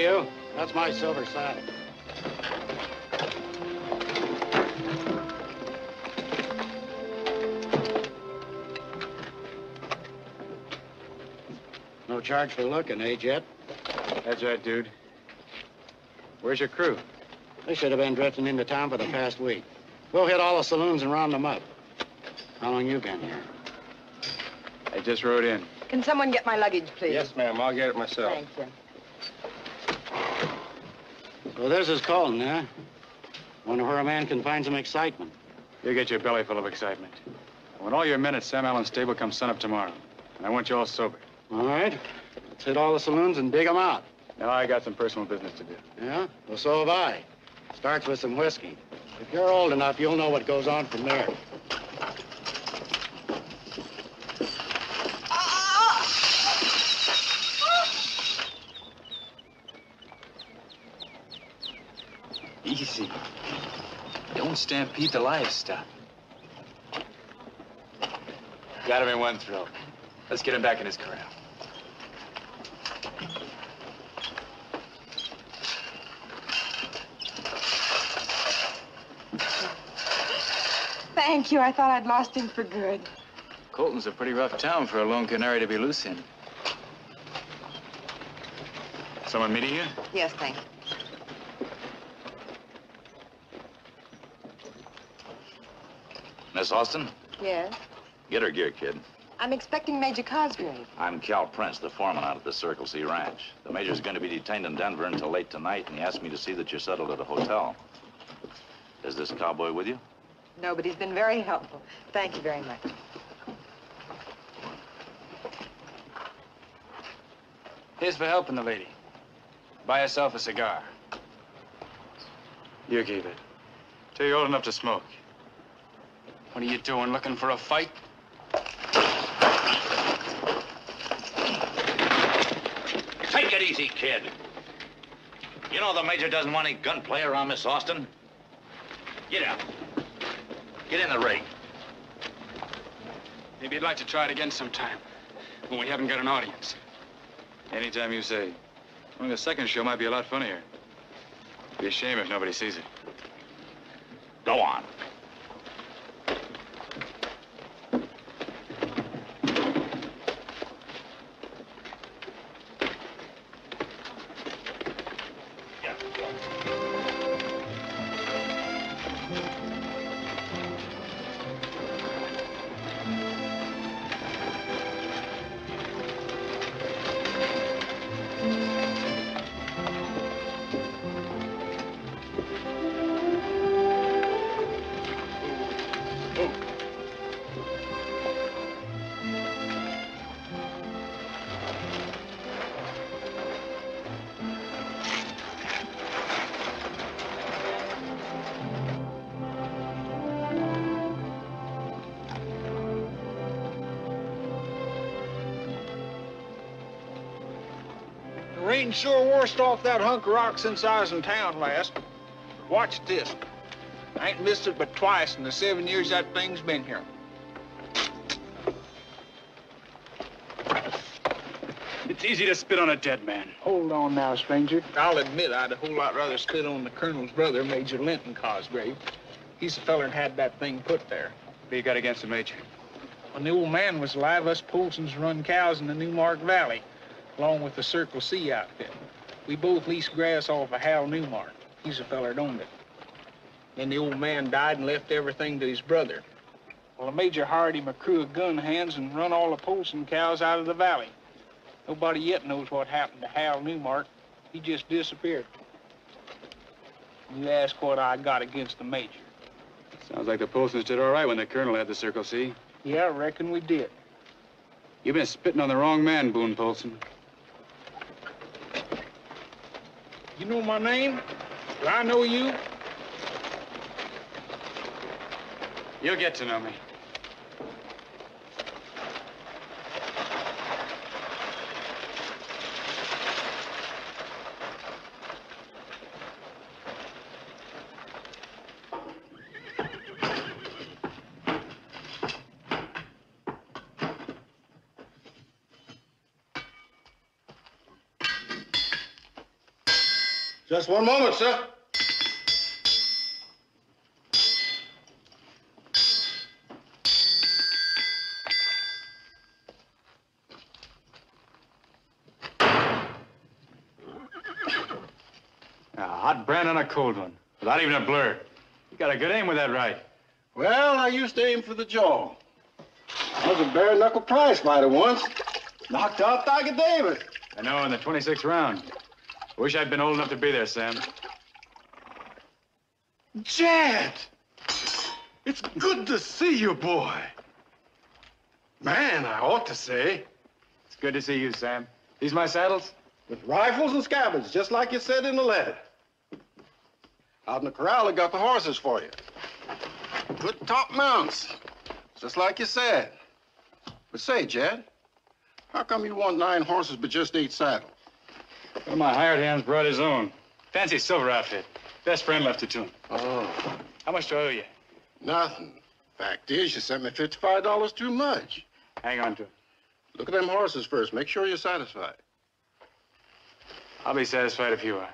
Hey, you. That's my silver saddle. No charge for looking, eh, Jet? That's right, dude. Where's your crew? They should have been drifting into town for the past week. We'll hit all the saloons and round them up. How long you been here? I just rode in. Can someone get my luggage, please? Yes, ma'am. I'll get it myself. Thank you. So this is Colton, huh? Wonder where a man can find some excitement. You get your belly full of excitement. When all your men at Sam Allen's stable come sun up tomorrow, and I want you all sober. All right. Let's hit all the saloons and dig them out. Now I got some personal business to do. Yeah? Well, so have I. Starts with some whiskey. If you're old enough, you'll know what goes on from there. Easy. Don't stampede the livestock. Got him in one throw. Let's get him back in his corral. Thank you. I thought I'd lost him for good. Colton's a pretty rough town for a lone canary to be loose in. Someone meeting you? Yes, thank you. Miss Austin? Yes? Get her gear, kid. I'm expecting Major Cosgrave. I'm Cal Prince, the foreman out at the Circle C Ranch. The major's going to be detained in Denver until late tonight, and he asked me to see that you're settled at a hotel. Is this cowboy with you? No, but he's been very helpful. Thank you very much. Here's for helping the lady. Buy yourself a cigar. You keep it. Till you're old enough to smoke. What are you doing, looking for a fight? Take it easy, kid. You know the major doesn't want any gunplay around Miss Austin. Get out. Get in the ring. Maybe you'd like to try it again sometime, when we haven't got an audience. Anytime you say. Only the second show might be a lot funnier. Be a shame if nobody sees it. Go on. Rain sure washed off that hunk of rock since I was in town last. Watch this. I ain't missed it but twice in the 7 years that thing's been here. It's easy to spit on a dead man. Hold on now, stranger. I'll admit I'd a whole lot rather spit on the colonel's brother, Major Linton Cosgrave. He's the feller that had that thing put there. What you got against the major? When the old man was alive, us Polsons run cows in the Newmark Valley, along with the Circle C outfit. We both leased grass off of Hal Newmark. He's the feller that owned it. Then the old man died and left everything to his brother. Well, the major hired him a crew of gun hands and run all the Polson cows out of the valley. Nobody yet knows what happened to Hal Newmark. He just disappeared. You ask what I got against the major. Sounds like the Polsons did all right when the colonel had the Circle C. Yeah, I reckon we did. You've been spitting on the wrong man, Boone Polson. You know my name? Do I know you? You'll get to know me. Just one moment, sir. A hot brand on a cold one, without even a blur. You got a good aim with that right. Well, I used to aim for the jaw. I was a bare-knuckle prize fighter once. Knocked out Tiger Davis. I know, in the 26th round. I wish I'd been old enough to be there, Sam. Jed! It's good to see you, boy. Man, I ought to say. It's good to see you, Sam. These my saddles? With rifles and scabbards, just like you said in the letter. Out in the corral, I got the horses for you. Good top mounts, just like you said. But say, Jed, how come you want 9 horses but just 8 saddles? One of my hired hands brought his own. Fancy silver outfit. Best friend left it to him. Oh. How much do I owe you? Nothing. Fact is, you sent me $55 too much. Hang on to it. Look at them horses first. Make sure you're satisfied. I'll be satisfied if you are.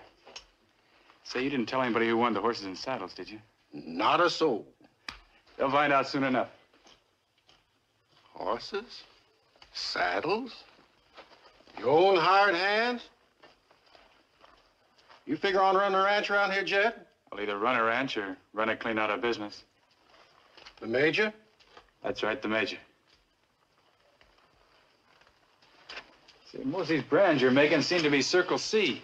Say, you didn't tell anybody who won the horses and saddles, did you? Not a soul. They'll find out soon enough. Horses? Saddles? Your own hired hands? You figure on running a ranch around here, Jed? I'll either run a ranch or run it clean out of business. The Major? That's right, the Major. See, most of these brands you're making seem to be Circle C.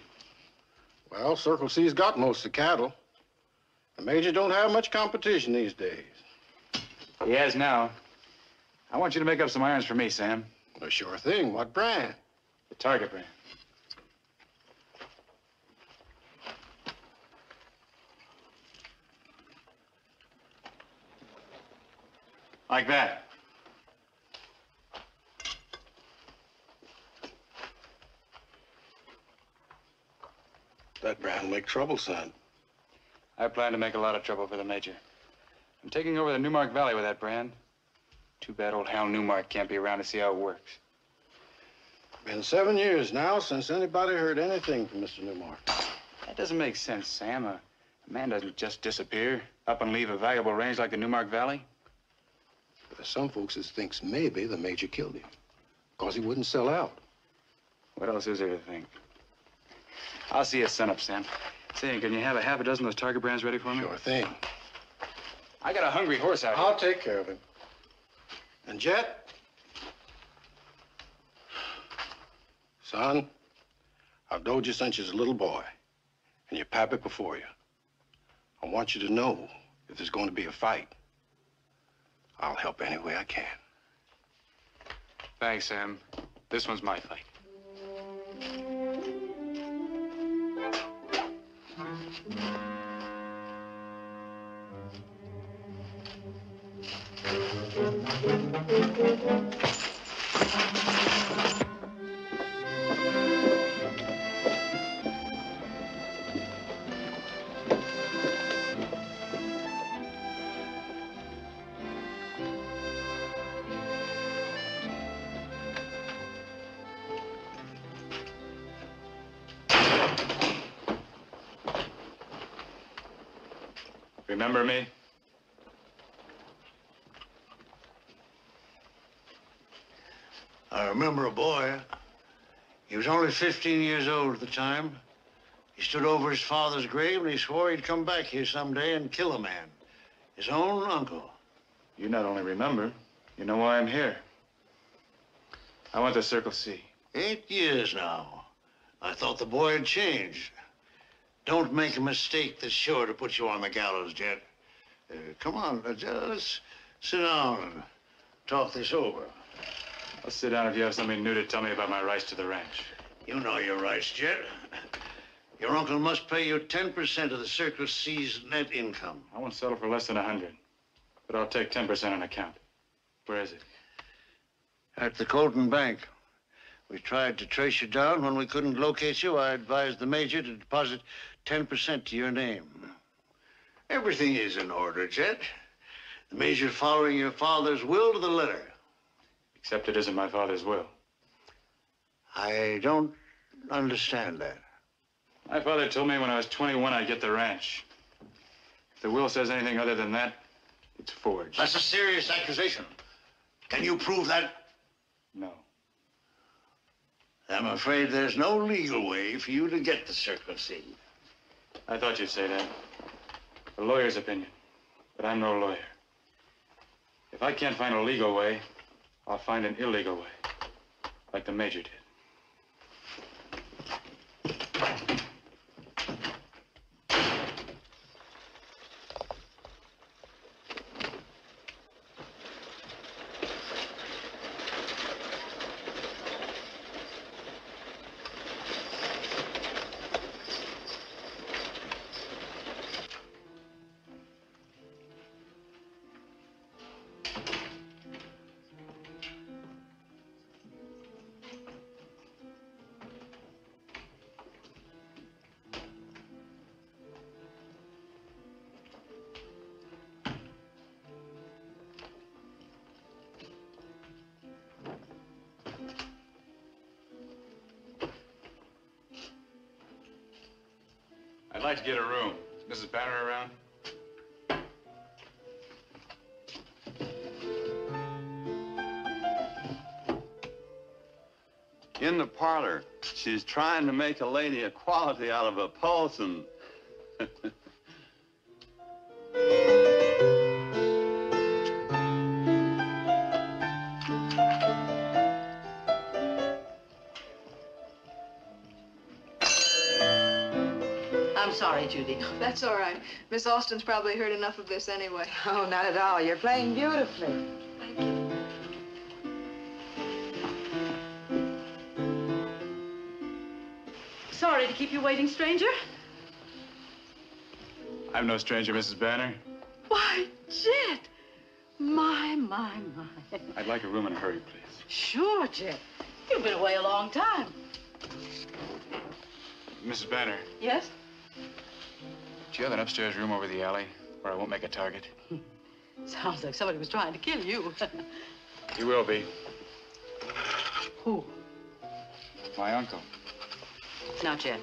Well, Circle C's got most of the cattle. The Major don't have much competition these days. He has now. I want you to make up some irons for me, Sam. A sure thing. What brand? The Target brand. Like that. That brand will make trouble, son. I plan to make a lot of trouble for the Major. I'm taking over the Newmark Valley with that brand. Too bad old Hal Newmark can't be around to see how it works. Been 7 years now since anybody heard anything from Mr. Newmark. That doesn't make sense, Sam. A man doesn't just disappear, up and leave a valuable range like the Newmark Valley. But there's some folks that thinks maybe the Major killed him because he wouldn't sell out. What else is there to think? I'll see you at sunup, Sam. Say, can you have a half a dozen of those Target brands ready for me? Sure thing. I got a hungry horse out here. I'll take care of him. And Jet? Son, I've knowed you since you was a little boy, and your pappy before you. I want you to know if there's going to be a fight, I'll help any way I can. Thanks, Sam. This one's my fight. Remember me? I remember a boy. He was only 15 years old at the time. He stood over his father's grave and he swore he'd come back here someday and kill a man. His own uncle. You not only remember, you know why I'm here. I went to Circle C. 8 years now. I thought the boy had changed. Don't make a mistake that's sure to put you on the gallows, Jet. Come on, let's sit down and talk this over. I'll sit down if you have something new to tell me about my rights to the ranch. You know your rights, Jet. Your uncle must pay you 10% of the Circle C's net income. I won't settle for less than 100, but I'll take 10% on account. Where is it? At the Colton Bank. We tried to trace you down. When we couldn't locate you, I advised the Major to deposit 10% to your name. Everything is in order, Jet. The Major's following your father's will to the letter. Except it isn't my father's will. I don't understand that. My father told me when I was 21 I'd get the ranch. If the will says anything other than that, it's forged. That's a serious accusation. Can you prove that? No. I'm afraid there's no legal way for you to get the Circle C. I thought you'd say that. A lawyer's opinion. But I'm no lawyer. If I can't find a legal way, I'll find an illegal way. Like the Major did. I'd like to get a room. Is Mrs. Banner around? In the parlor. She's trying to make a lady equality out of a Paulson. I'm sorry, Judy. That's all right. Miss Austin's probably heard enough of this anyway. Oh, not at all. You're playing beautifully. Thank you. Sorry to keep you waiting, stranger. I'm no stranger, Mrs. Banner. Why, Jet. My. I'd like a room in a hurry, please. Sure, Jet. You've been away a long time. Mrs. Banner, Yes? do you have an upstairs room over the alley where I won't make a target? Sounds like somebody was trying to kill you. You will be. Who? My uncle. Now, Jet,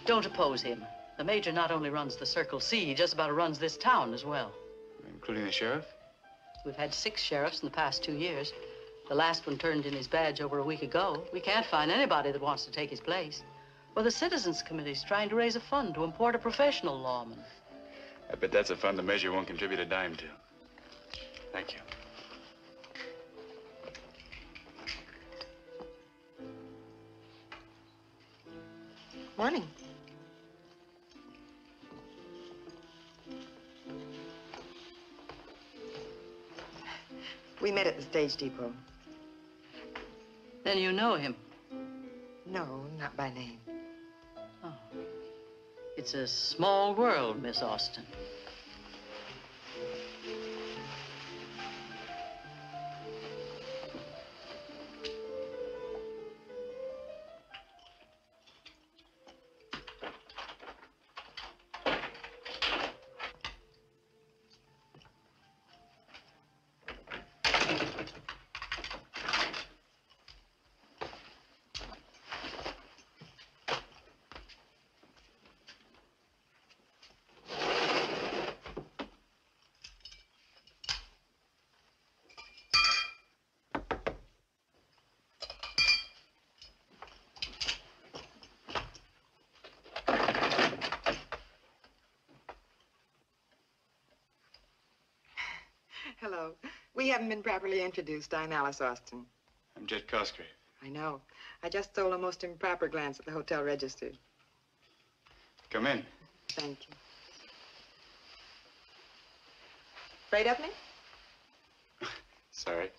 don't oppose him. The Major not only runs the Circle C, he just about runs this town as well. Including the sheriff? We've had 6 sheriffs in the past 2 years. The last one turned in his badge over a week ago. We can't find anybody that wants to take his place. Well, the Citizens Committee's trying to raise a fund to import a professional lawman. I bet that's a fund the Major won't contribute a dime to. Thank you. Morning. We met at the stage depot. Then you know him. No, not by name. Oh. It's a small world, Miss Austin. Hello. We haven't been properly introduced. I'm Alice Austin. I'm Jet Cosgrave. I know. I just stole a most improper glance at the hotel register. Come in. Thank you. Afraid of me? Sorry.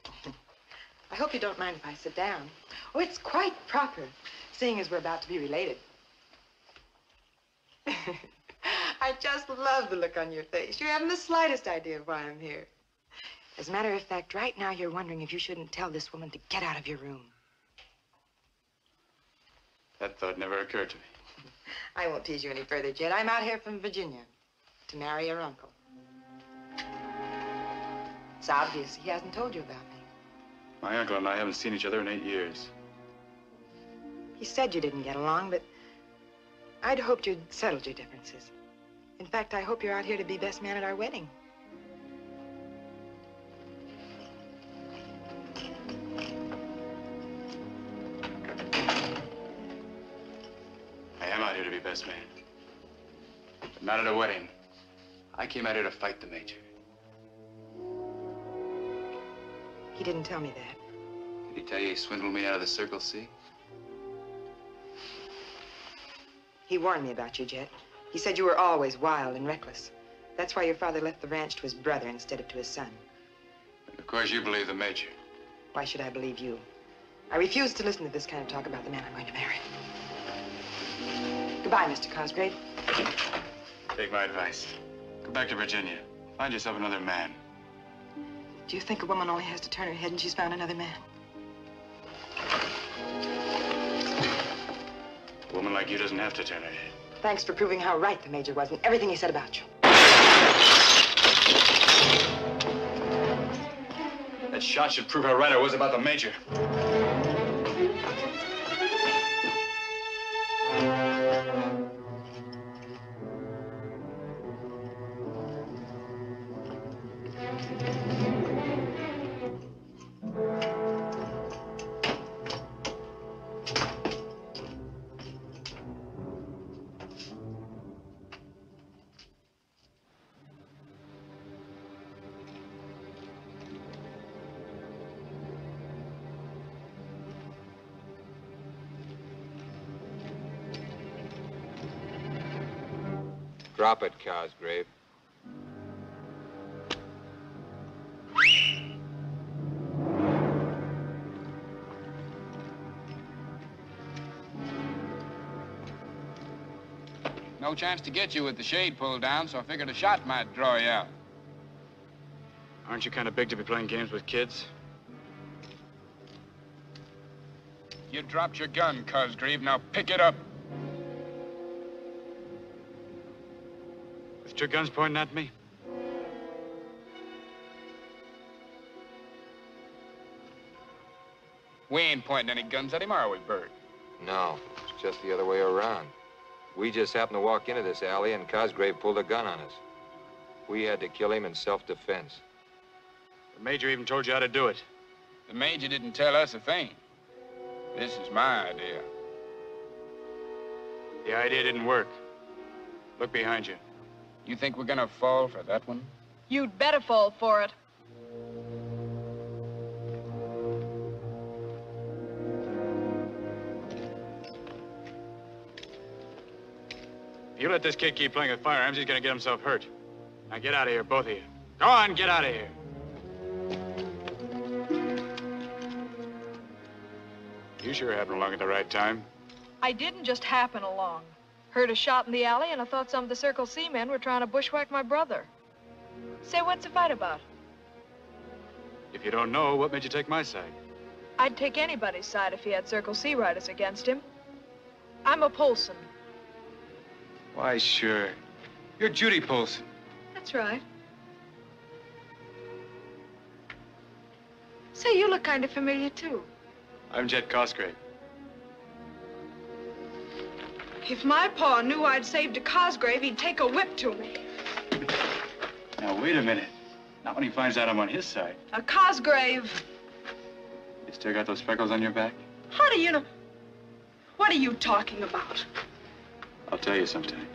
I hope you don't mind if I sit down. Oh, it's quite proper, seeing as we're about to be related. I just love the look on your face. You haven't the slightest idea of why I'm here. As a matter of fact, right now you're wondering if you shouldn't tell this woman to get out of your room. That thought never occurred to me. I won't tease you any further, Jed. I'm out here from Virginia to marry your uncle. It's obvious he hasn't told you about me. My uncle and I haven't seen each other in 8 years. He said you didn't get along, but I'd hoped you'd settled your differences. In fact, I hope you're out here to be best man at our wedding. I am out here to be best man. But not at a wedding. I came out here to fight the Major. He didn't tell me that. Did he tell you he swindled me out of the Circle C? He warned me about you, Jet. He said you were always wild and reckless. That's why your father left the ranch to his brother instead of to his son. And of course, you believe the Major. Why should I believe you? I refuse to listen to this kind of talk about the man I'm going to marry. Goodbye, Mr. Cosgrave. Take my advice. Go back to Virginia. Find yourself another man. Do you think a woman only has to turn her head and she's found another man? A woman like you doesn't have to turn her head. Thanks for proving how right the Major was in everything he said about you. That shot should prove how right I was about the Major. Drop it, Cosgrave. No chance to get you with the shade pulled down, so I figured a shot might draw you out. Aren't you kind of big to be playing games with kids? You dropped your gun, Cosgrave. Now pick it up. With your guns pointing at me? We ain't pointing any guns at him, are we, Bert? No, it's just the other way around. We just happened to walk into this alley and Cosgrave pulled a gun on us. We had to kill him in self-defense. The Major even told you how to do it. The Major didn't tell us a thing. This is my idea. The idea didn't work. Look behind you. You think we're gonna fall for that one? You'd better fall for it. If you let this kid keep playing with firearms, he's gonna get himself hurt. Now get out of here, both of you. Go on, get out of here. You sure happened along at the right time. I didn't just happen along. Heard a shot in the alley, and I thought some of the Circle C men were trying to bushwhack my brother. Say, what's the fight about? If you don't know, what made you take my side? I'd take anybody's side if he had Circle C riders against him. I'm a Polson. Why, sure. You're Judy Polson. That's right. Say, you look kind of familiar, too. I'm Jet Cosgrave. If my pa knew I'd saved a Cosgrave, he'd take a whip to me. Now, wait a minute. Not when he finds out I'm on his side. A Cosgrave. You still got those freckles on your back? How do you know? What are you talking about? I'll tell you sometime.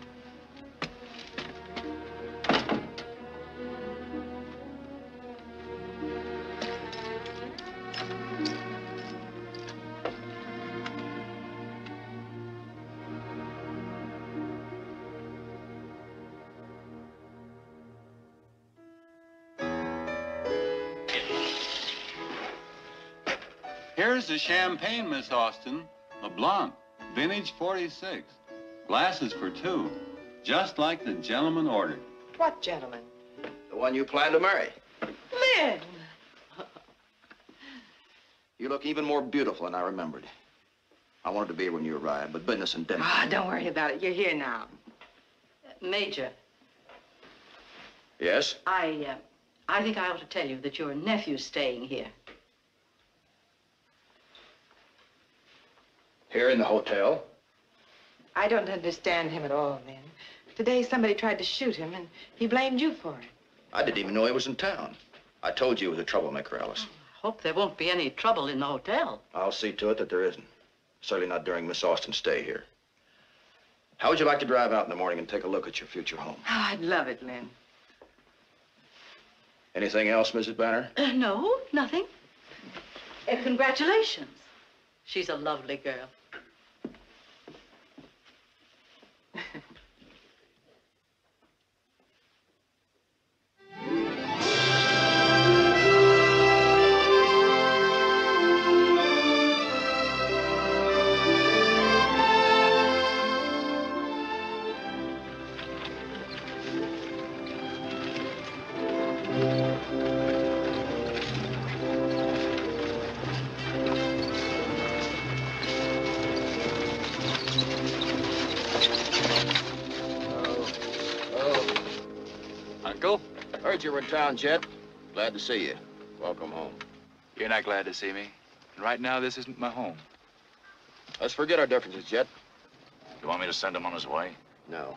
Here's the champagne, Miss Austin. A Blanc, vintage 46. Glasses for two, just like the gentleman ordered. What gentleman? The one you plan to marry. Lynn! You look even more beautiful than I remembered. I wanted to be here when you arrived, but business and dinner. Ah, don't worry about it. You're here now. Major, Yes? I think I ought to tell you that your nephew's staying here. Here in the hotel? I don't understand him at all, Lynn. Today somebody tried to shoot him, and he blamed you for it. I didn't even know he was in town. I told you he was a troublemaker, Alice. I hope there won't be any trouble in the hotel. I'll see to it that there isn't. Certainly not during Miss Austin's stay here. How would you like to drive out in the morning and take a look at your future home? Oh, I'd love it, Lynn. Anything else, Mrs. Banner? No, nothing. Congratulations. She's a lovely girl. Uncle? Heard you were in town, Jet. Glad to see you. Welcome home. You're not glad to see me. And right now, this isn't my home. Let's forget our differences, Jet. You want me to send him on his way? No.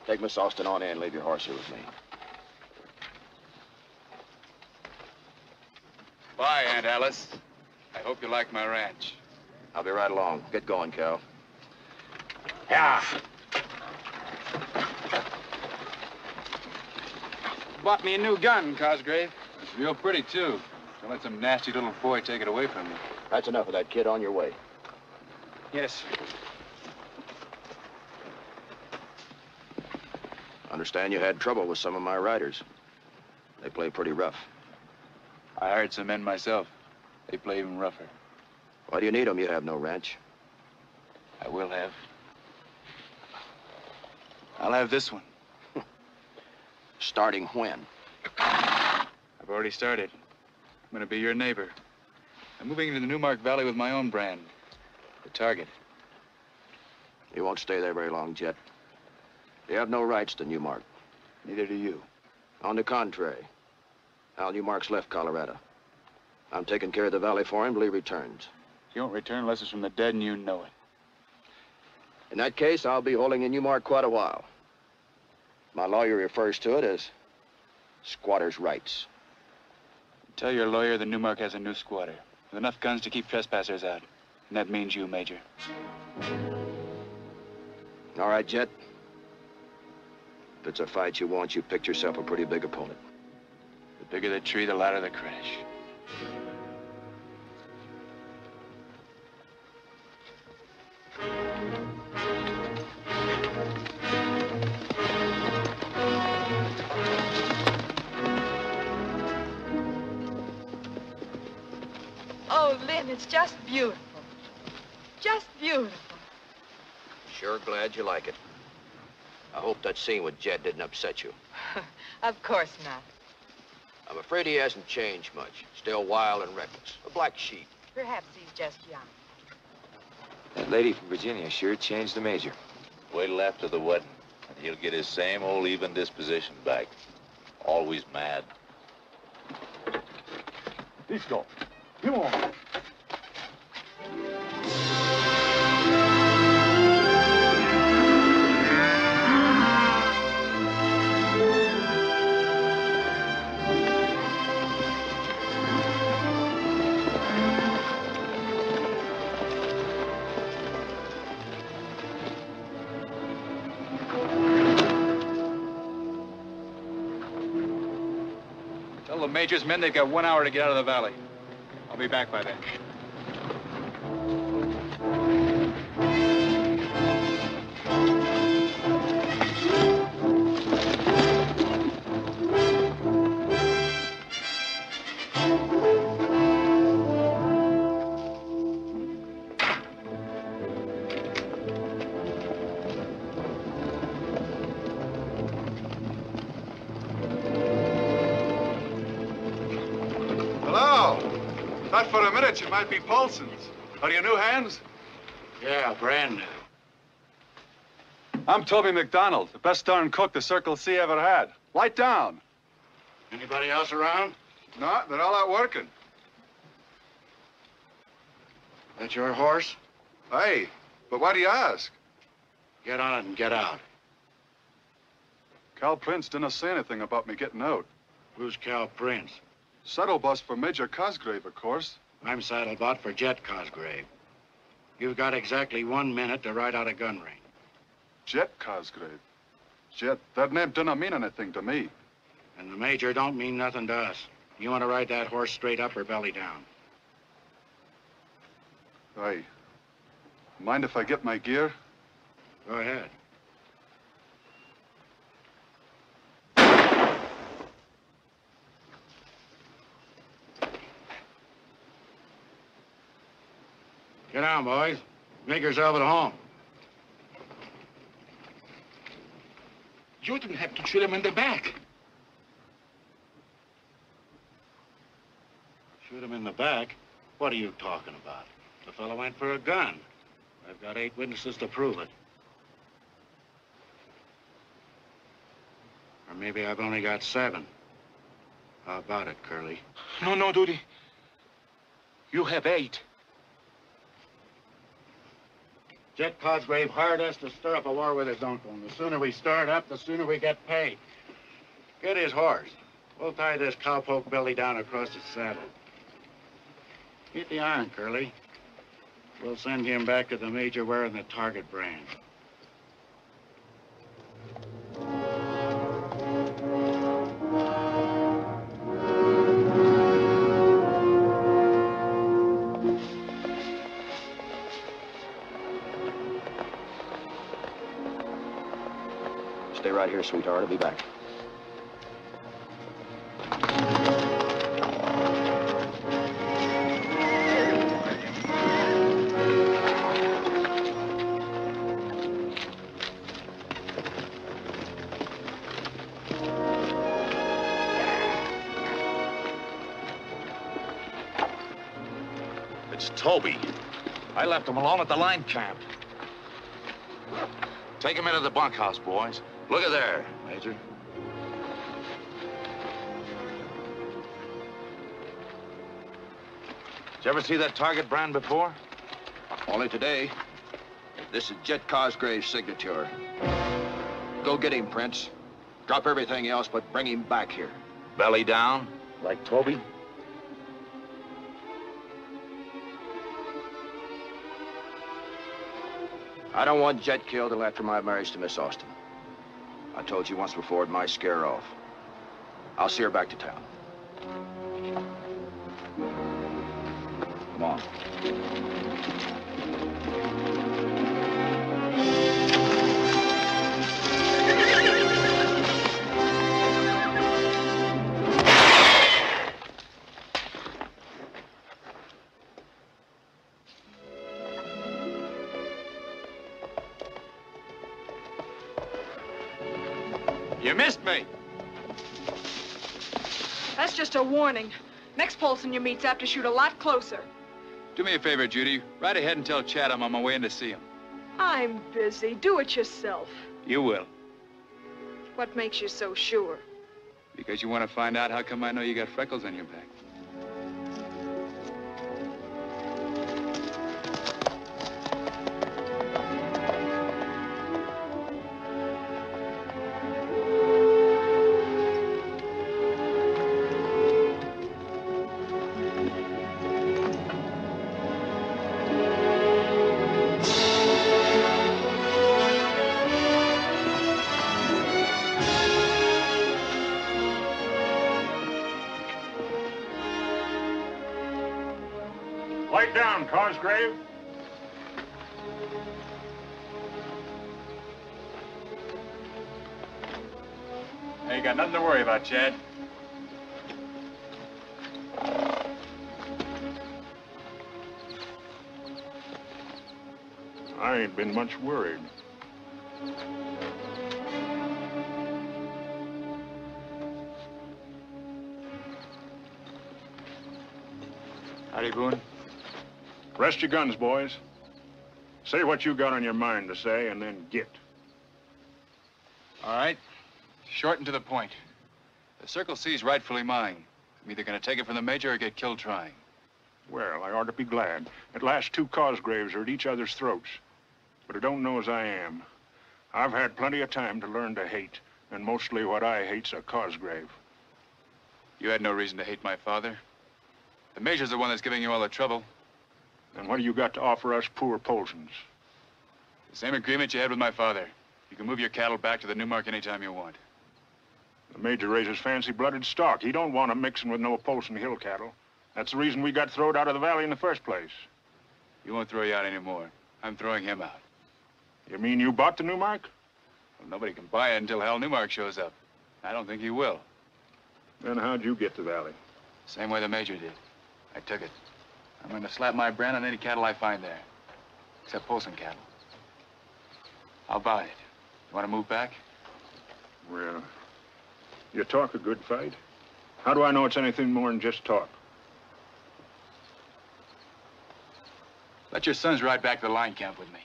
Take Miss Austin on in and leave your horse here with me. Bye, Aunt Alice. I hope you like my ranch. I'll be right along. Get going, Cal. Yeah. Bought me a new gun, Cosgrave. It's real pretty, too. Don't let some nasty little boy take it away from you. That's enough of that, kid. On your way. Yes. Understand you had trouble with some of my riders. They play pretty rough. I hired some men myself. They play even rougher. Why do you need them? You have no ranch. I will have. I'll have this one. Starting when? I've already started. I'm going to be your neighbor. I'm moving into the Newmark Valley with my own brand, the Target. You won't stay there very long, Jet. You have no rights to Newmark. Neither do you. On the contrary, Al Newmark's left Colorado. I'm taking care of the valley for him till he returns. He won't return unless it's from the dead and you know it. In that case, I'll be holding in Newmark quite a while. My lawyer refers to it as squatter's rights. Tell your lawyer that Newmark has a new squatter with enough guns to keep trespassers out. And that means you, Major. All right, Jet. If it's a fight you want, you picked yourself a pretty big opponent. The bigger the tree, the louder the crash. Oh, Lynn, it's just beautiful. Just beautiful. Sure glad you like it. I hope that scene with Jet didn't upset you. Of course not. I'm afraid he hasn't changed much. Still wild and reckless. A black sheep. Perhaps he's just young. That lady from Virginia sure changed the Major. Wait till after the wedding, and he'll get his same old even disposition back. Always mad. Let's go. Come on. Tell the Major's men they've got 1 hour to get out of the valley. I'll be back by then. Hello. Thought for a minute you might be Paulson's. Are you new hands? Yeah, brand new. I'm Toby McDonald, the best darn cook the Circle C ever had. Light down. Anybody else around? No, they're all out working. That your horse? Hey, but why do you ask? Get on it and get out. Cal Prince didn't say anything about me getting out. Who's Cal Prince? Saddle bus for Major Cosgrave, of course. I'm saddlebot for Jet Cosgrave. You've got exactly 1 minute to ride out a gun range. Jet Cosgrave. Jet, that name didn't mean anything to me. And the Major don't mean nothing to us. You want to ride that horse straight up or belly down? Hey, mind if I get my gear? Go ahead. Get down, boys. Make yourself at home. You didn't have to shoot him in the back. Shoot him in the back? What are you talking about? The fellow went for a gun. I've got 8 witnesses to prove it. Or maybe I've only got 7. How about it, Curly? No, Duty. You have 8. Jet Cosgrave hired us to stir up a war with his uncle, and the sooner we stir it up, the sooner we get paid. Get his horse. We'll tie this cowpoke belly down across his saddle. Get the iron, Curly. We'll send him back to the Major wearing the target brand. Stay right here, sweetheart. I'll be back. It's Toby. I left him alone at the line camp. Take him into the bunkhouse, boys. Look at there, Major. Did you ever see that target brand before? Only today. This is Jet Cosgrave's signature. Go get him, Prince. Drop everything else, but bring him back here. Belly down, like Toby? I don't want Jet killed till after my marriage to Miss Austin. I told you once before, it might scare her off. I'll see her back to town. Come on. You missed me. That's just a warning. Next Polson you meet's apt to shoot a lot closer. Do me a favor, Judy. Ride ahead and tell Chad I'm on my way in to see him. I'm busy. Do it yourself. You will. What makes you so sure? Because you want to find out how come I know you got freckles on your back. Light down, Cosgrave. Hey, you got nothing to worry about, Chad. I ain't been much worried. Howdy, Boone. Rest your guns, boys. Say what you got on your mind to say, and then get. All right. Short and to the point. The Circle C's rightfully mine. I'm either going to take it from the Major or get killed trying. Well, I ought to be glad. At last, two Cosgraves are at each other's throats. But I don't know as I am. I've had plenty of time to learn to hate, and mostly what I hate's a Cosgrave. You had no reason to hate my father. The Major's the one that's giving you all the trouble. And what do you got to offer us poor Polsons? The same agreement you had with my father. You can move your cattle back to the Newmark anytime you want. The Major raises fancy-blooded stock. He don't want 'em mixing with no Polson Hill cattle. That's the reason we got throwed out of the valley in the first place. He won't throw you out anymore. I'm throwing him out. You mean you bought the Newmark? Well, nobody can buy it until Hal Newmark shows up. I don't think he will. Then how'd you get the valley? Same way the Major did. I took it. I'm going to slap my brand on any cattle I find there. Except Polson cattle. I'll buy it. You want to move back? Well, you talk a good fight. How do I know it's anything more than just talk? Let your sons ride back to the line camp with me.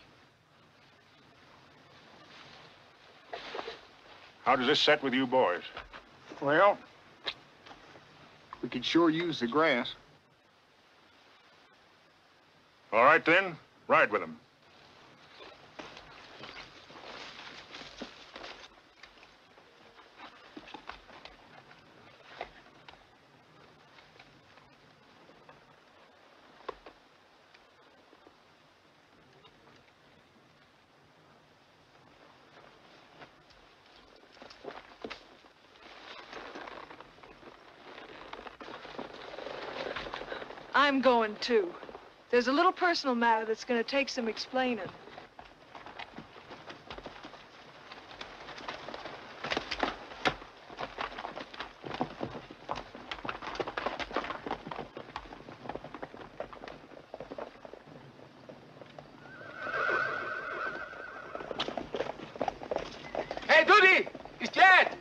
How does this set with you boys? Well, we could sure use the grass. All right, then. Ride with them. I'm going too. There's a little personal matter that's going to take some explaining. Hey, Doody! It's Jed!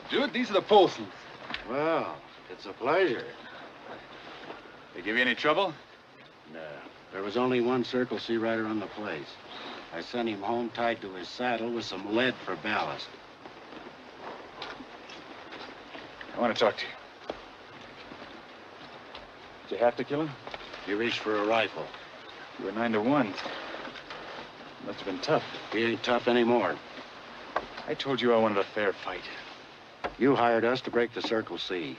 Dude, these are the Polsons. Well, it's a pleasure. They give you any trouble? No. There was only one Circle C rider on the place. I sent him home tied to his saddle with some lead for ballast. I want to talk to you. Did you have to kill him? He reached for a rifle. You were 9 to 1. Must have been tough. He ain't tough anymore. I told you I wanted a fair fight. You hired us to break the Circle C.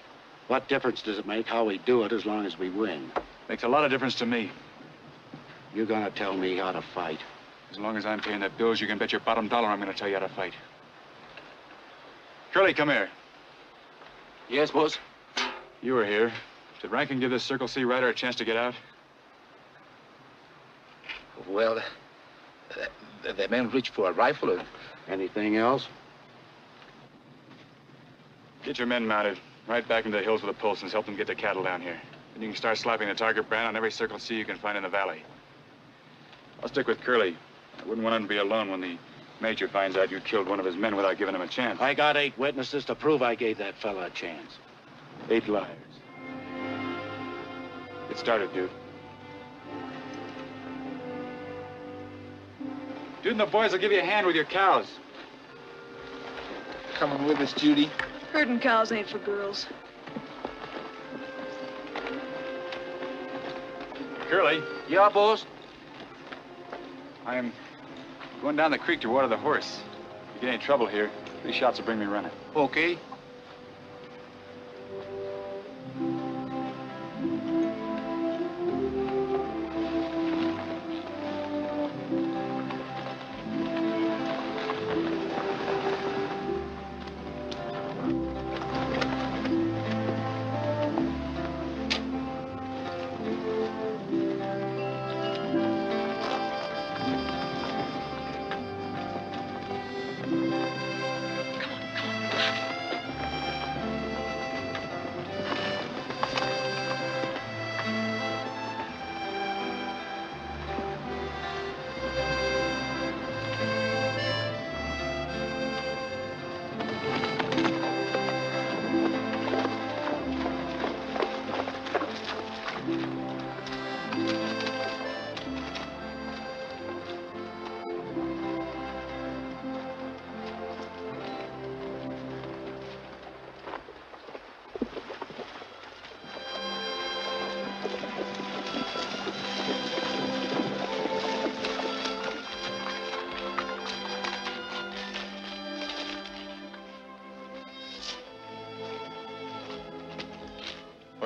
What difference does it make how we do it as long as we win? Makes a lot of difference to me. You gonna tell me how to fight? As long as I'm paying the bills, you can bet your bottom dollar I'm gonna tell you how to fight. Curly, come here. Yes, boss? You were here. Did Rankin give this Circle C rider a chance to get out? Well, the man reached for a rifle. Anything else? Get your men mounted. Right back into the hills with the Polsons. Help them get the cattle down here. Then you can start slapping the target brand on every Circle C you can find in the valley. I'll stick with Curly. I wouldn't want him to be alone when the Major finds out you killed one of his men without giving him a chance. I got 8 witnesses to prove I gave that fella a chance. 8 liars. Get started, dude. Dude and the boys will give you a hand with your cows. Coming with us, Judy. Herding cows ain't for girls. Curly. Yeah, boss? I'm going down the creek to water the horse. If you get any trouble here, 3 shots will bring me running. Okay.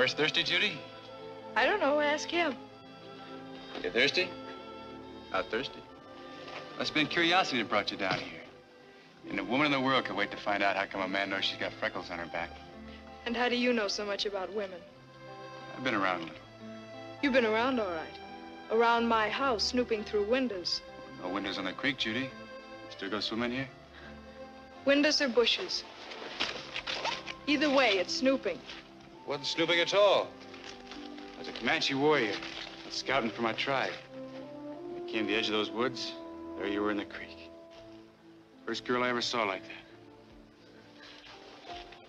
horse thirsty, Judy? I don't know. Ask him. You thirsty? Not thirsty. Must have been curiosity that brought you down here. And a woman in the world could wait to find out how come a man knows she's got freckles on her back. And how do you know so much about women? I've been around a little. You've been around all right. Around my house, snooping through windows. No windows on the creek, Judy. Still go swimming here? Windows or bushes. Either way, it's snooping. Wasn't snooping at all. I was a Comanche warrior, scouting for my tribe. I came to the edge of those woods. There you were in the creek. First girl I ever saw like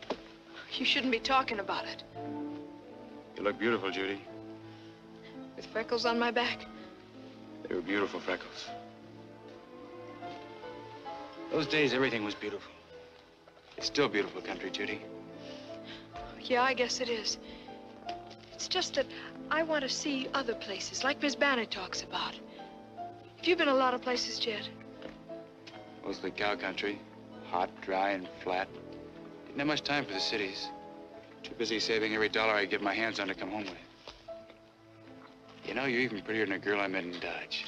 that. You shouldn't be talking about it. You look beautiful, Judy. With freckles on my back? They were beautiful freckles. Those days, everything was beautiful. It's still beautiful country, Judy. Yeah, I guess it is. It's just that I want to see other places, like Miss Banner talks about. Have you been a lot of places, Jed? Mostly cow country. Hot, dry, and flat. Didn't have much time for the cities. Too busy saving every dollar I get my hands on to come home with. You know, you're even prettier than a girl I met in Dodge.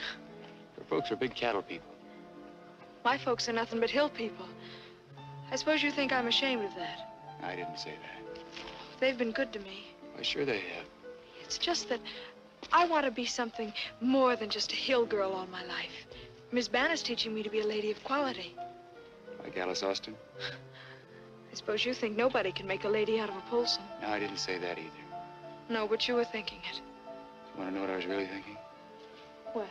Her folks are big cattle people. My folks are nothing but hill people. I suppose you think I'm ashamed of that. I didn't say that. They've been good to me. Why, sure they have. It's just that I want to be something more than just a hill girl all my life. Miss Banner's teaching me to be a lady of quality. Like Alice Austin? I suppose you think nobody can make a lady out of a Polson. No, I didn't say that either. No, but you were thinking it. You want to know what I was really thinking? What?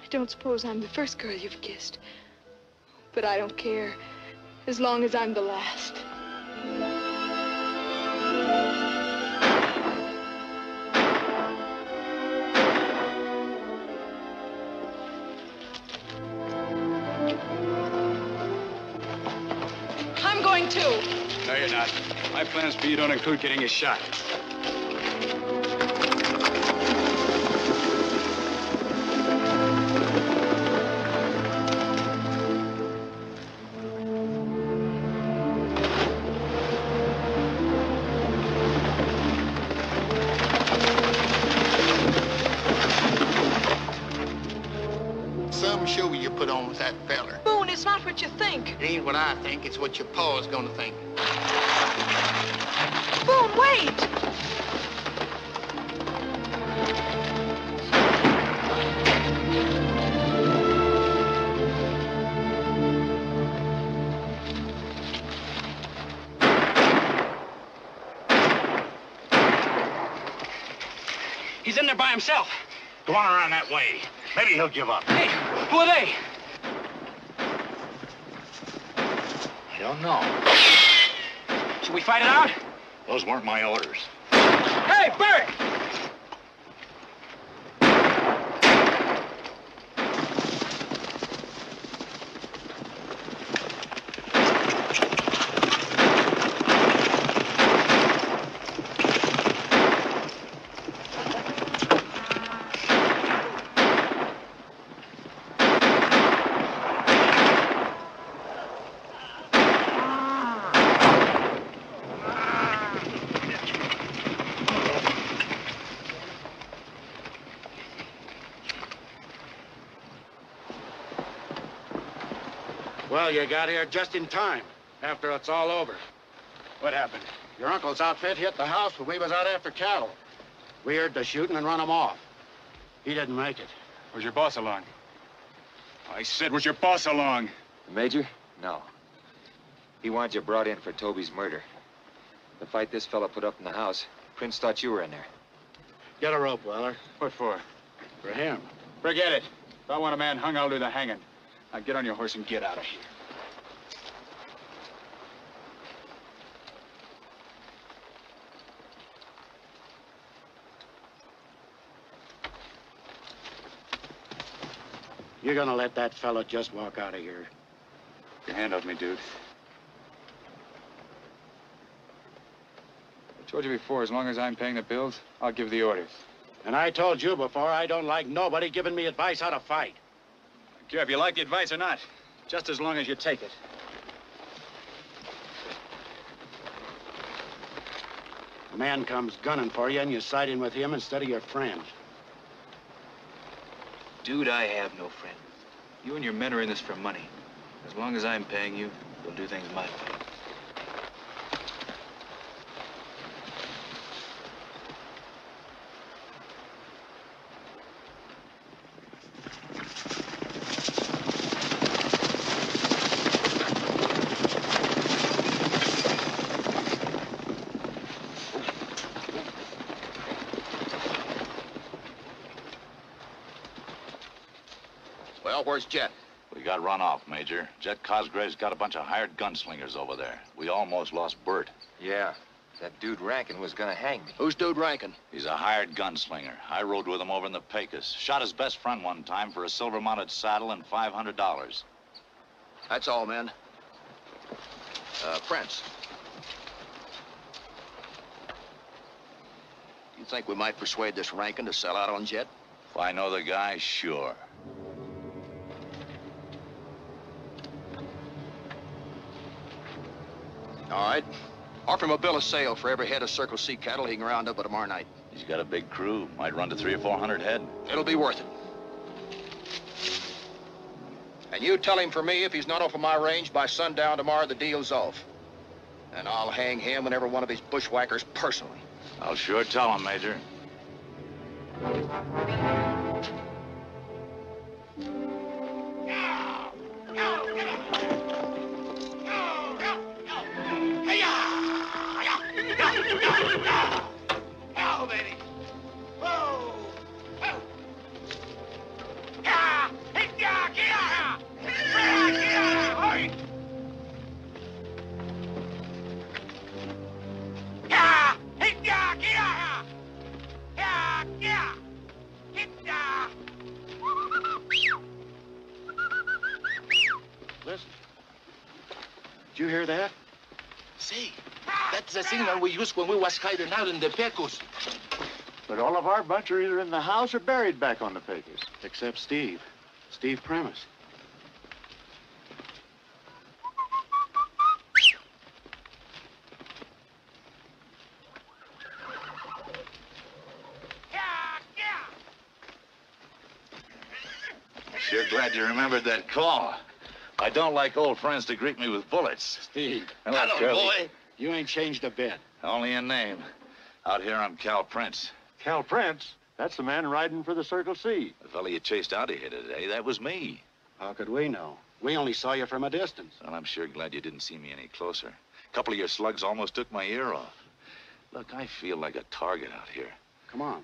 I don't suppose I'm the first girl you've kissed. But I don't care, as long as I'm the last. I'm going too. No, you're not. My plans for you don't include getting a shot. Some show you put on with that feller. Boone, it's not what you think. It ain't what I think, it's what your pa's gonna think. Boone, wait! He's in there by himself. Go on around that way. Maybe he'll give up. Hey, who are they? I don't know. Should we fight it out? Those weren't my orders. Hey, Bert! Well, you got here just in time, after it's all over. What happened? Your uncle's outfit hit the house when we was out after cattle. We heard the shooting and run him off. He didn't make it. Was your boss along? I said, was your boss along? The Major? No. He wanted you brought in for Toby's murder. The fight this fella put up in the house, Prince thought you were in there. Get a rope, Weller. What for? For him. Forget it. If I want a man hung, I'll do the hanging. Now get on your horse and get out of here. You're gonna let that fella just walk out of here. Get your hand off me, dude. I told you before, as long as I'm paying the bills, I'll give the orders. And I told you before, I don't like nobody giving me advice how to fight. I don't care if you like the advice or not, just as long as you take it. A man comes gunning for you and you side in with him instead of your friend. Dude, I have no friend. You and your men are in this for money. As long as I'm paying you, you'll do things my way. Well, where's Jet? We got run off, Major. Jet Cosgrave's got a bunch of hired gunslingers over there. We almost lost Bert. Yeah, that dude Rankin was gonna hang me. Who's Dude Rankin? He's a hired gunslinger. I rode with him over in the Pecos. Shot his best friend one time for a silver-mounted saddle and $500. That's all, men. Prince. You think we might persuade this Rankin to sell out on Jet? If I know the guy, sure. All right. Offer him a bill of sale for every head of Circle C cattle he can round up by tomorrow night. He's got a big crew. Might run to 300 or 400 head. It'll be worth it. And you tell him for me, if he's not off of my range by sundown tomorrow, the deal's off. And I'll hang him and every one of his bushwhackers personally. I'll sure tell him, Major. Hell, baby! Whoa! Listen. Did you hear that? Say, that's the signal we used when we was hiding out in the Pecos. But all of our bunch are either in the house or buried back on the Pecos. Except Steve. Steve Premise. Sure glad you remembered that call. I don't like old friends to greet me with bullets. Steve. Hello, Curly. Boy. You ain't changed a bit. Only in name. Out here, I'm Cal Prince. Cal Prince? That's the man riding for the Circle C. The fella you chased out of here today, that was me. How could we know? We only saw you from a distance. Well, I'm sure glad you didn't see me any closer. A couple of your slugs almost took my ear off. Look, I feel like a target out here. Come on.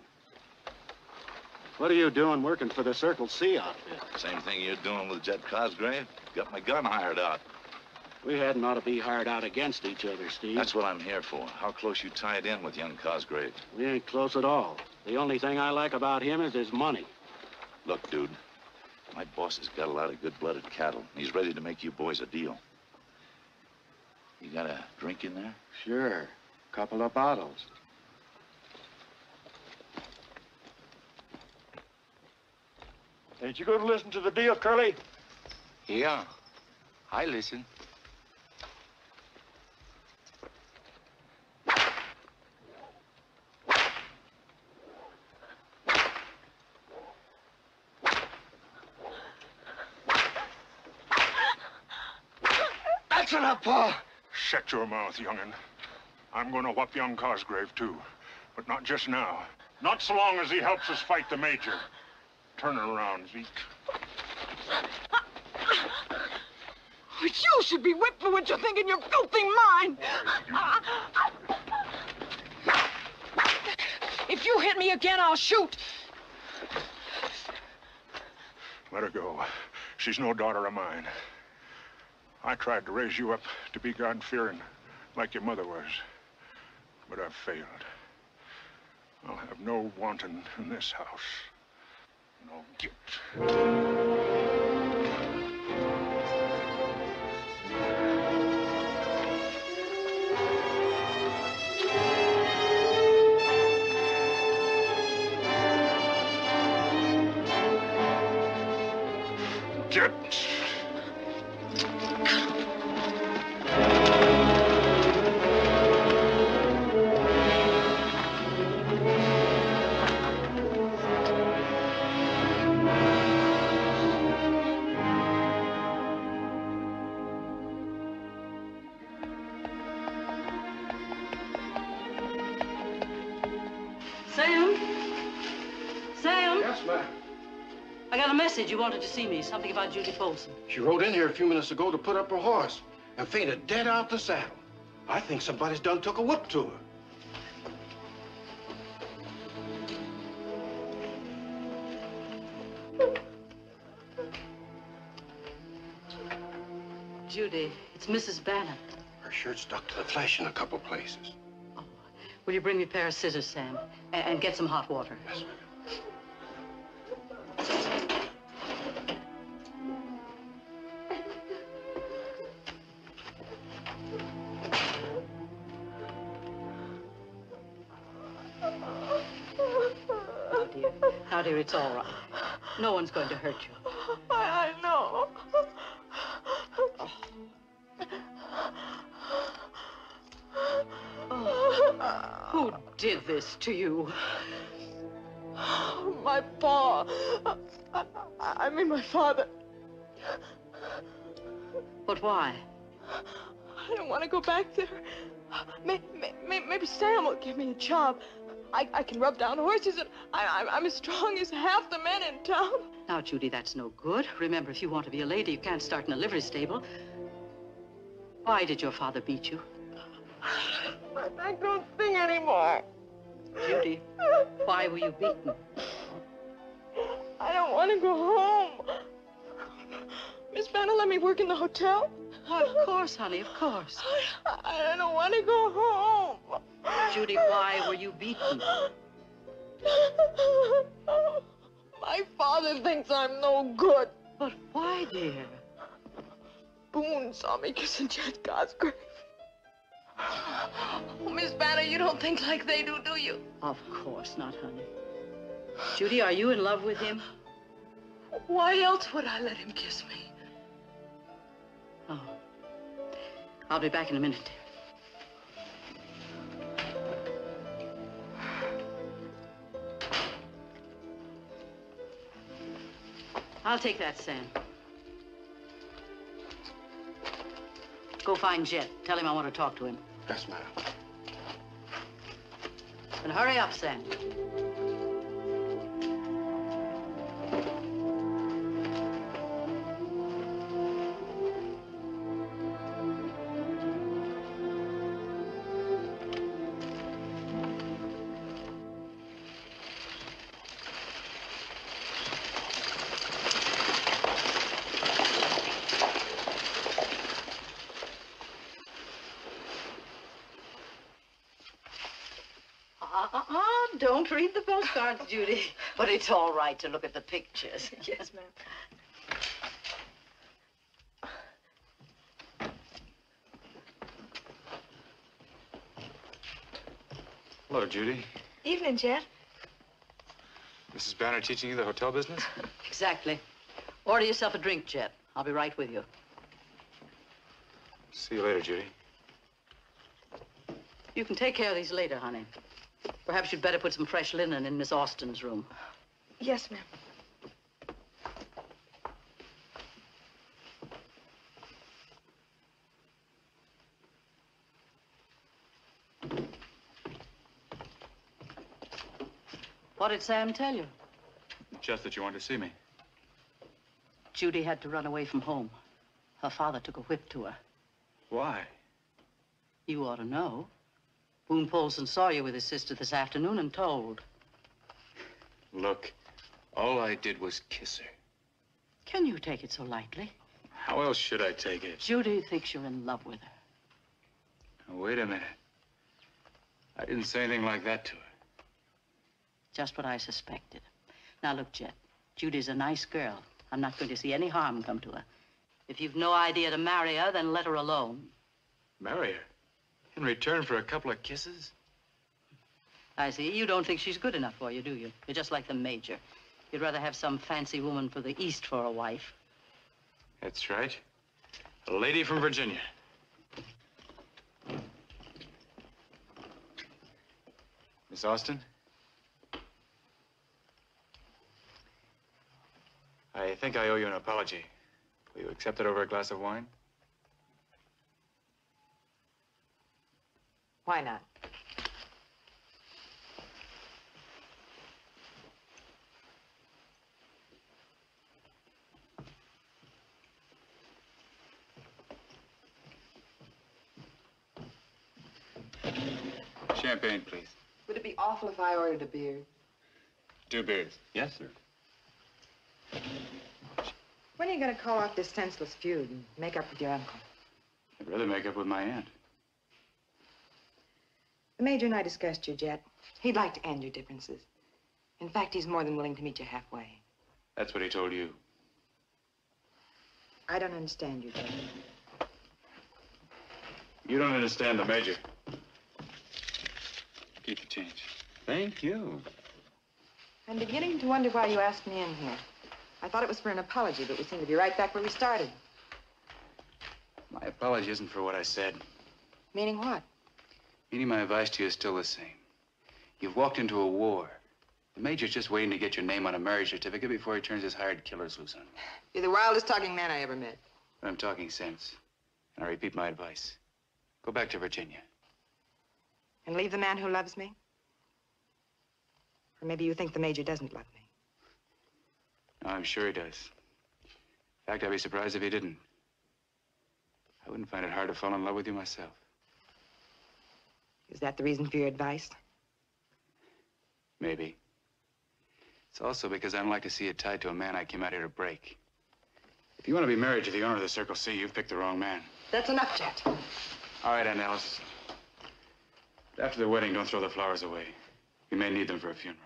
What are you doing working for the Circle C outfit? Same thing you're doing with Jet Cosgrave. Got my gun hired out. We hadn't ought to be hired out against each other, Steve. That's what I'm here for. How close you tied in with young Cosgrave. We ain't close at all. The only thing I like about him is his money. Look, dude, my boss has got a lot of good-blooded cattle. He's ready to make you boys a deal. You got a drink in there? Sure. Couple of bottles. Ain't you going to listen to the deal, Curly? Yeah, I listen. That's enough, Pa. Shut your mouth, young'un. I'm going to whoop young Cosgrave, too. But not just now. Not so long as he helps us fight the Major. Turn around, Zeke. You should be whipped for what you think in your filthy mind. If you hit me again, I'll shoot. Let her go. She's no daughter of mine. I tried to raise you up to be God-fearing like your mother was, but I've failed. I'll have no wanton in this house. No guilt. Jet. Sam? Sam? Yes, ma'am. I got a message. You wanted to see me. Something about Judy Folsom. She rode in here a few minutes ago to put up her horse and fainted dead out the saddle. I think somebody's done took a whip to her. Judy, it's Mrs. Banner. Her shirt stuck to the flesh in a couple places. Will you bring me a pair of scissors, Sam? And get some hot water? Yes, ma'am. Now, dear, it's all right. No one's going to hurt you. I know. Who did this to you? My paw. I mean, my father. But why? I don't want to go back there. Maybe Sam will give me a job. I can rub down horses, and I'm as strong as half the men in town. Now, Judy, that's no good. Remember, if you want to be a lady, you can't start in a livery stable. Why did your father beat you? I don't think anymore. Judy, why were you beaten? I don't want to go home. Miss Banner let me work in the hotel. Well, of course, honey, of course. I don't want to go home. Judy, why were you beaten? My father thinks I'm no good. But why, dear? Boone saw me kissing Jed Cosgrave. Oh, Miss Banner, you don't think like they do you? Of course not, honey. Judy, are you in love with him? Why else would I let him kiss me? Oh. I'll be back in a minute, dear. I'll take that, Sam. Go find Jet. Tell him I want to talk to him. Yes, ma'am. And hurry up, Sam. Don't read the postcards, Judy. But it's all right to look at the pictures. Yes, ma'am. Hello, Judy. Evening, Jet. Mrs. Banner teaching you the hotel business? Exactly. Order yourself a drink, Jet. I'll be right with you. See you later, Judy. You can take care of these later, honey. Perhaps you'd better put some fresh linen in Miss Austin's room. Yes, ma'am. What did Sam tell you? Just that you wanted to see me. Judy had to run away from home. Her father took a whip to her. Why? You ought to know. Boone Polson saw you with his sister this afternoon and told. Look, all I did was kiss her. Can you take it so lightly? How else should I take it? Judy thinks you're in love with her. Now, wait a minute. I didn't say anything like that to her. Just what I suspected. Now, look, Jet. Judy's a nice girl. I'm not going to see any harm come to her. If you've no idea to marry her, then let her alone. Marry her? In return for a couple of kisses? I see. You don't think she's good enough for you, do you? You're just like the Major. You'd rather have some fancy woman for the East for a wife. That's right. A lady from Virginia. Miss Austin? I think I owe you an apology. Will you accept it over a glass of wine? Why not? champagne, please. Would it be awful if I ordered a beer? 2 beers. Yes, sir. When are you going to call off this senseless feud and make up with your uncle? I'd rather make up with my aunt. The Major and I discussed you, Jet. He'd like to end your differences. In fact, he's more than willing to meet you halfway. That's what he told you. I don't understand you, Jet. You don't understand the Major. Keep the change. Thank you. I'm beginning to wonder why you asked me in here. I thought it was for an apology, but we seem to be right back where we started. My apology isn't for what I said. Meaning what? Meaning my advice to you is still the same. You've walked into a war. The Major's just waiting to get your name on a marriage certificate before he turns his hired killers loose on you. You're the wildest talking man I ever met. But I'm talking sense. And I repeat my advice. Go back to Virginia. And leave the man who loves me? Or maybe you think the Major doesn't love me. No, I'm sure he does. In fact, I'd be surprised if he didn't. I wouldn't find it hard to fall in love with you myself. Is that the reason for your advice? Maybe. It's also because I don't like to see you tied to a man I came out here to break. If you want to be married to the owner of the Circle C, you've picked the wrong man. That's enough, Jet. All right, Aunt Alice. But after the wedding, don't throw the flowers away. You may need them for a funeral.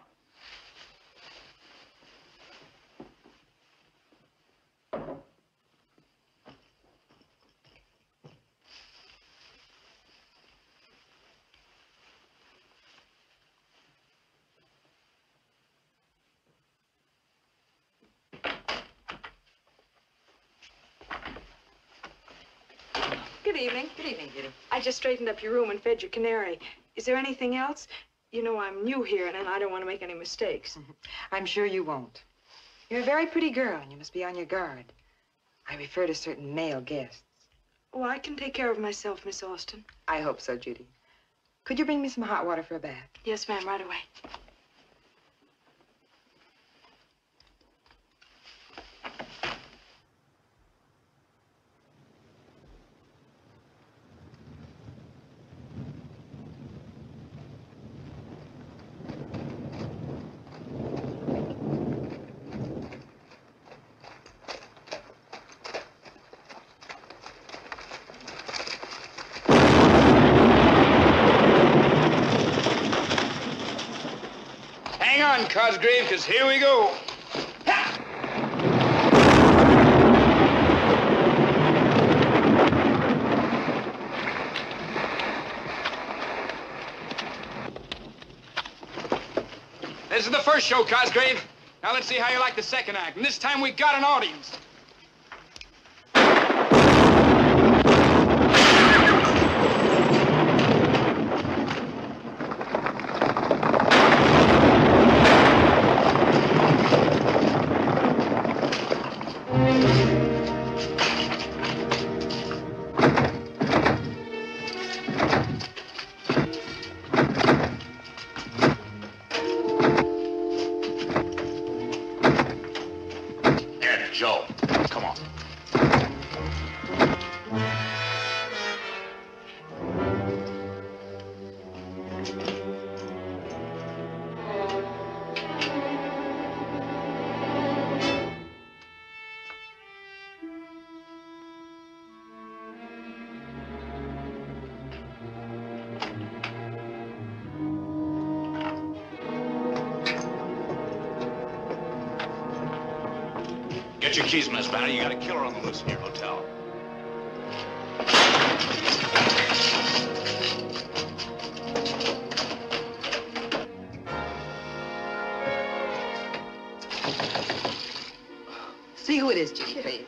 Good evening. Good evening, Judy. I just straightened up your room and fed your canary. Is there anything else? You know, I'm new here, and I don't want to make any mistakes. I'm sure you won't. You're a very pretty girl, and you must be on your guard. I refer to certain male guests. Oh, I can take care of myself, Miss Austin. I hope so, Judy. Could you bring me some hot water for a bath? Yes, ma'am, right away. Hang on, Cosgrave, because here we go. This is the first show, Cosgrave. Now let's see how you like the second act. And this time we got an audience. Joe, come on. Get your keys, Miss Banner. You got a killer on the loose in your hotel. See who it is, Judy, please.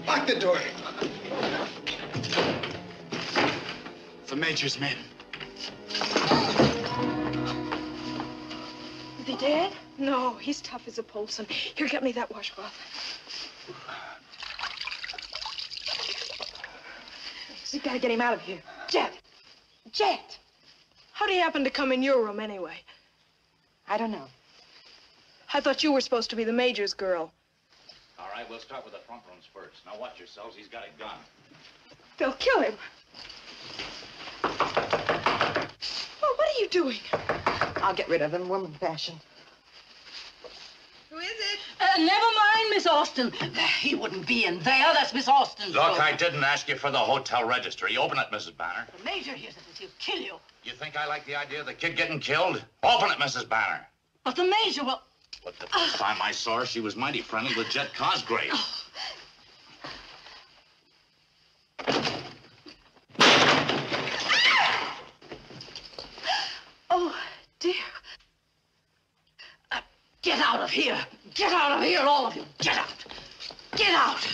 Lock the door. The Major's men. Is he dead? No, he's tough as a Polson. Here, get me that washcloth. We've got to get him out of here. Jet! Jet! How'd he happen to come in your room anyway? I don't know. I thought you were supposed to be the Major's girl. right, we'll start with the front rooms first. Now watch yourselves, he's got a gun. They'll kill him. Oh, what are you doing? I'll get rid of them, woman fashion. Who is it? Never mind, Miss Austin. He wouldn't be in there. That's Miss Austin's Look, room. I didn't ask you for the hotel registry. Open it, Mrs. Banner. The Major hears it, he'll kill you. You think I like the idea of the kid getting killed? Open it, Mrs. Banner. But the Major will... But the first time I saw her, she was mighty friendly with Jet Cosgrave. Oh, dear. Get out of here. Get out of here, all of you. Get out. Get out.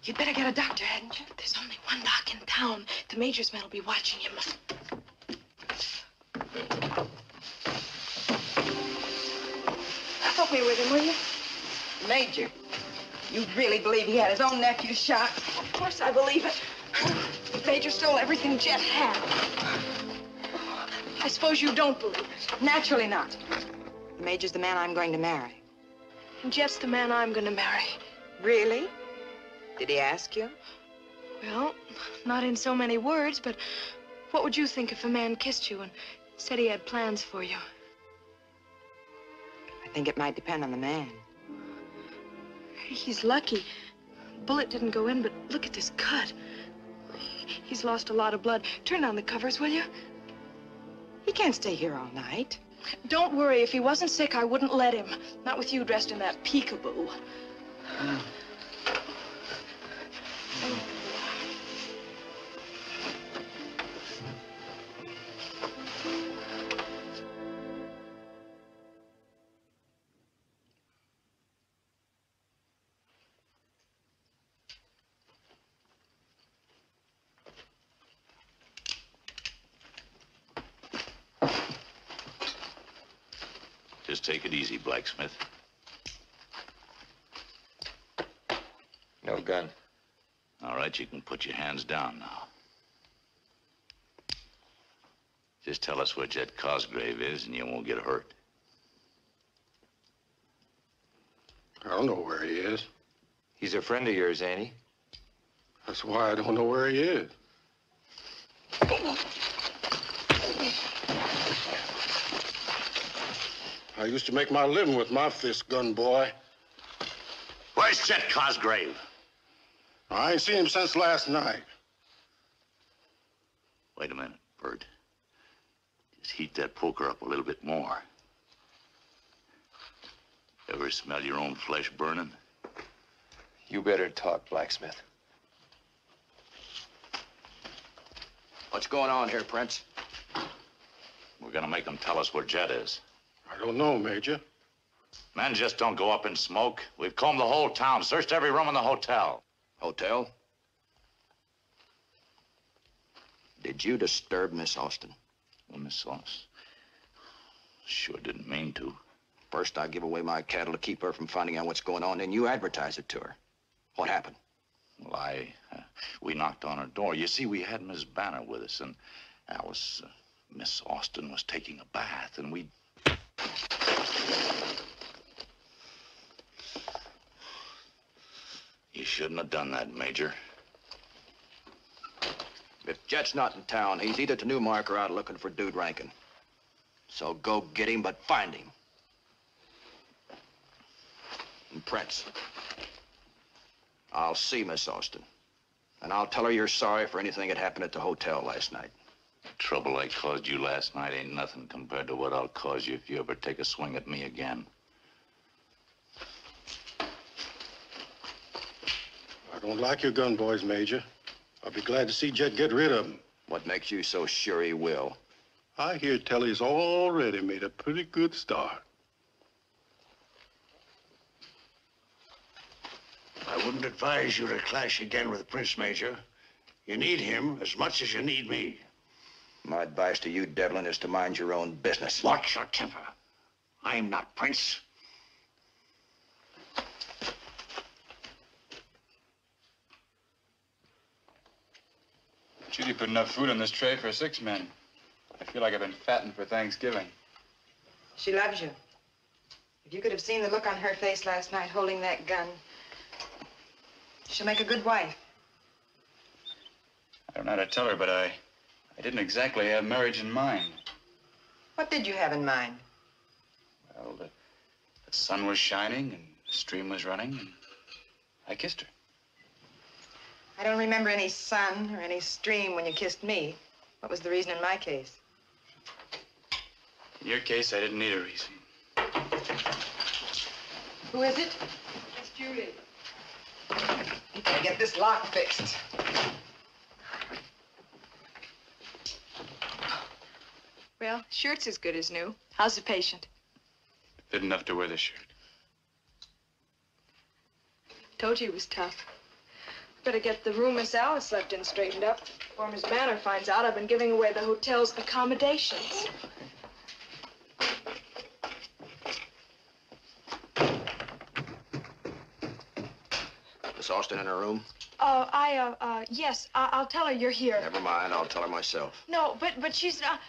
You'd better get a doctor, hadn't you? There's only one doc in town. The Major's men will be watching him. Help me with him, will you? Major, you really believe he had his own nephew shot? Of course I believe it. The Major stole everything Jet had. I suppose you don't believe it. Naturally not. The Major's the man I'm going to marry. And Jet's the man I'm going to marry. Really? Did he ask you? Well, not in so many words, but what would you think if a man kissed you and said he had plans for you? I think it might depend on the man. He's lucky. Bullet didn't go in, but look at this cut. He's lost a lot of blood. Turn down the covers, will you? He can't stay here all night. Don't worry. If he wasn't sick, I wouldn't let him. Not with you dressed in that peekaboo. Just take it easy, blacksmith. No gun. All right, you can put your hands down now. Just tell us where Jet Cosgrave is and you won't get hurt. I don't know where he is. He's a friend of yours, ain't he? That's why I don't know where he is. I used to make my living with my fist gun, boy. Where's Jet Cosgrave? I ain't seen him since last night. Wait a minute, Bert. Just heat that poker up a little bit more. Ever smell your own flesh burning? You better talk, blacksmith. What's going on here, Prince? We're gonna make them tell us where Jet is. I don't know, Major. Men just don't go up in smoke. We've combed the whole town, searched every room in the hotel. Hotel? Did you disturb Miss Austin? Well, Miss Austin? Sure didn't mean to. First, I give away my cattle to keep her from finding out what's going on, then you advertise it to her. What happened? Well, we knocked on her door. You see, we had Miss Banner with us, and Alice, Miss Austin was taking a bath, and we... You shouldn't have done that, Major. If Jet's not in town, he's either to Newmark or out looking for Dude Rankin. So go get him, but find him. And Prince, I'll see Miss Austin. And I'll tell her you're sorry for anything that happened at the hotel last night. The trouble I caused you last night ain't nothing compared to what I'll cause you if you ever take a swing at me again. I don't like your gun boys, Major. I'll be glad to see Jet get rid of them. What makes you so sure he will? I hear tell he's already made a pretty good start. I wouldn't advise you to clash again with Prince, Major. You need him as much as you need me. My advice to you, Devlin, is to mind your own business. Watch your temper. I'm not Prince. Judy put enough food on this tray for 6 men. I feel like I've been fattened for Thanksgiving. She loves you. If you could have seen the look on her face last night holding that gun, she'll make a good wife. I don't know how to tell her, but I didn't exactly have marriage in mind. What did you have in mind? Well, the sun was shining and the stream was running, and I kissed her. I don't remember any sun or any stream when you kissed me. What was the reason in my case? In your case, I didn't need a reason. Who is it? It's Julie. You gotta get this lock fixed. Well, shirt's as good as new. How's the patient? Fit enough to wear the shirt. Told you he was tough. Better get the room Miss Alice slept in straightened up before Miss Banner finds out I've been giving away the hotel's accommodations. Miss Austin in her room? Yes, I'll tell her you're here. Never mind, I'll tell her myself. No, but she's not.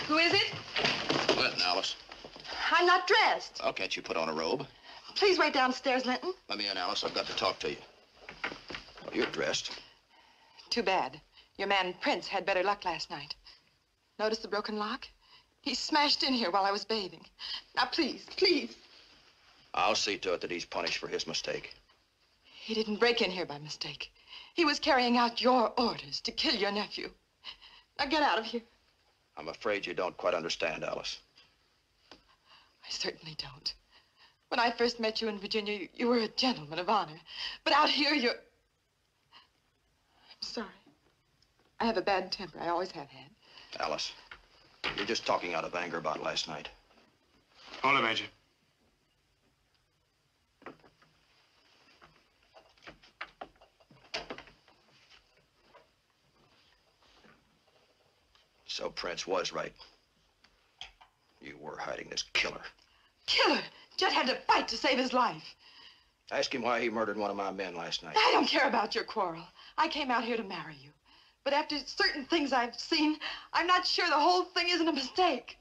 Who is it? Linton, Alice. I'm not dressed. Oh, can't you put on a robe? Please wait downstairs, Linton. Let me in, Alice. I've got to talk to you. Oh, you're dressed. Too bad. Your man Prince had better luck last night. Notice the broken lock? He smashed in here while I was bathing. Now, please, please. I'll see to it that he's punished for his mistake. He didn't break in here by mistake. He was carrying out your orders to kill your nephew. Now, get out of here. I'm afraid you don't quite understand, Alice. I certainly don't. When I first met you in Virginia, you were a gentleman of honor. But out here, you're... I'm sorry. I have a bad temper. I always have had. Alice, you're just talking out of anger about last night. Hold it, Major. So Prince was right. You were hiding this killer. Killer! Jet had to fight to save his life. Ask him why he murdered one of my men last night. I don't care about your quarrel. I came out here to marry you. But after certain things I've seen, I'm not sure the whole thing isn't a mistake.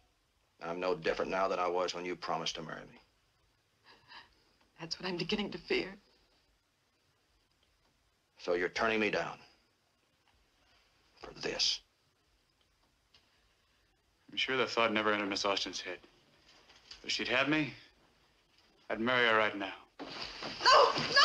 I'm no different now than I was when you promised to marry me. That's what I'm beginning to fear. So you're turning me down. For this. I'm sure the thought never entered Miss Austin's head. If she'd had me, I'd marry her right now. No! No!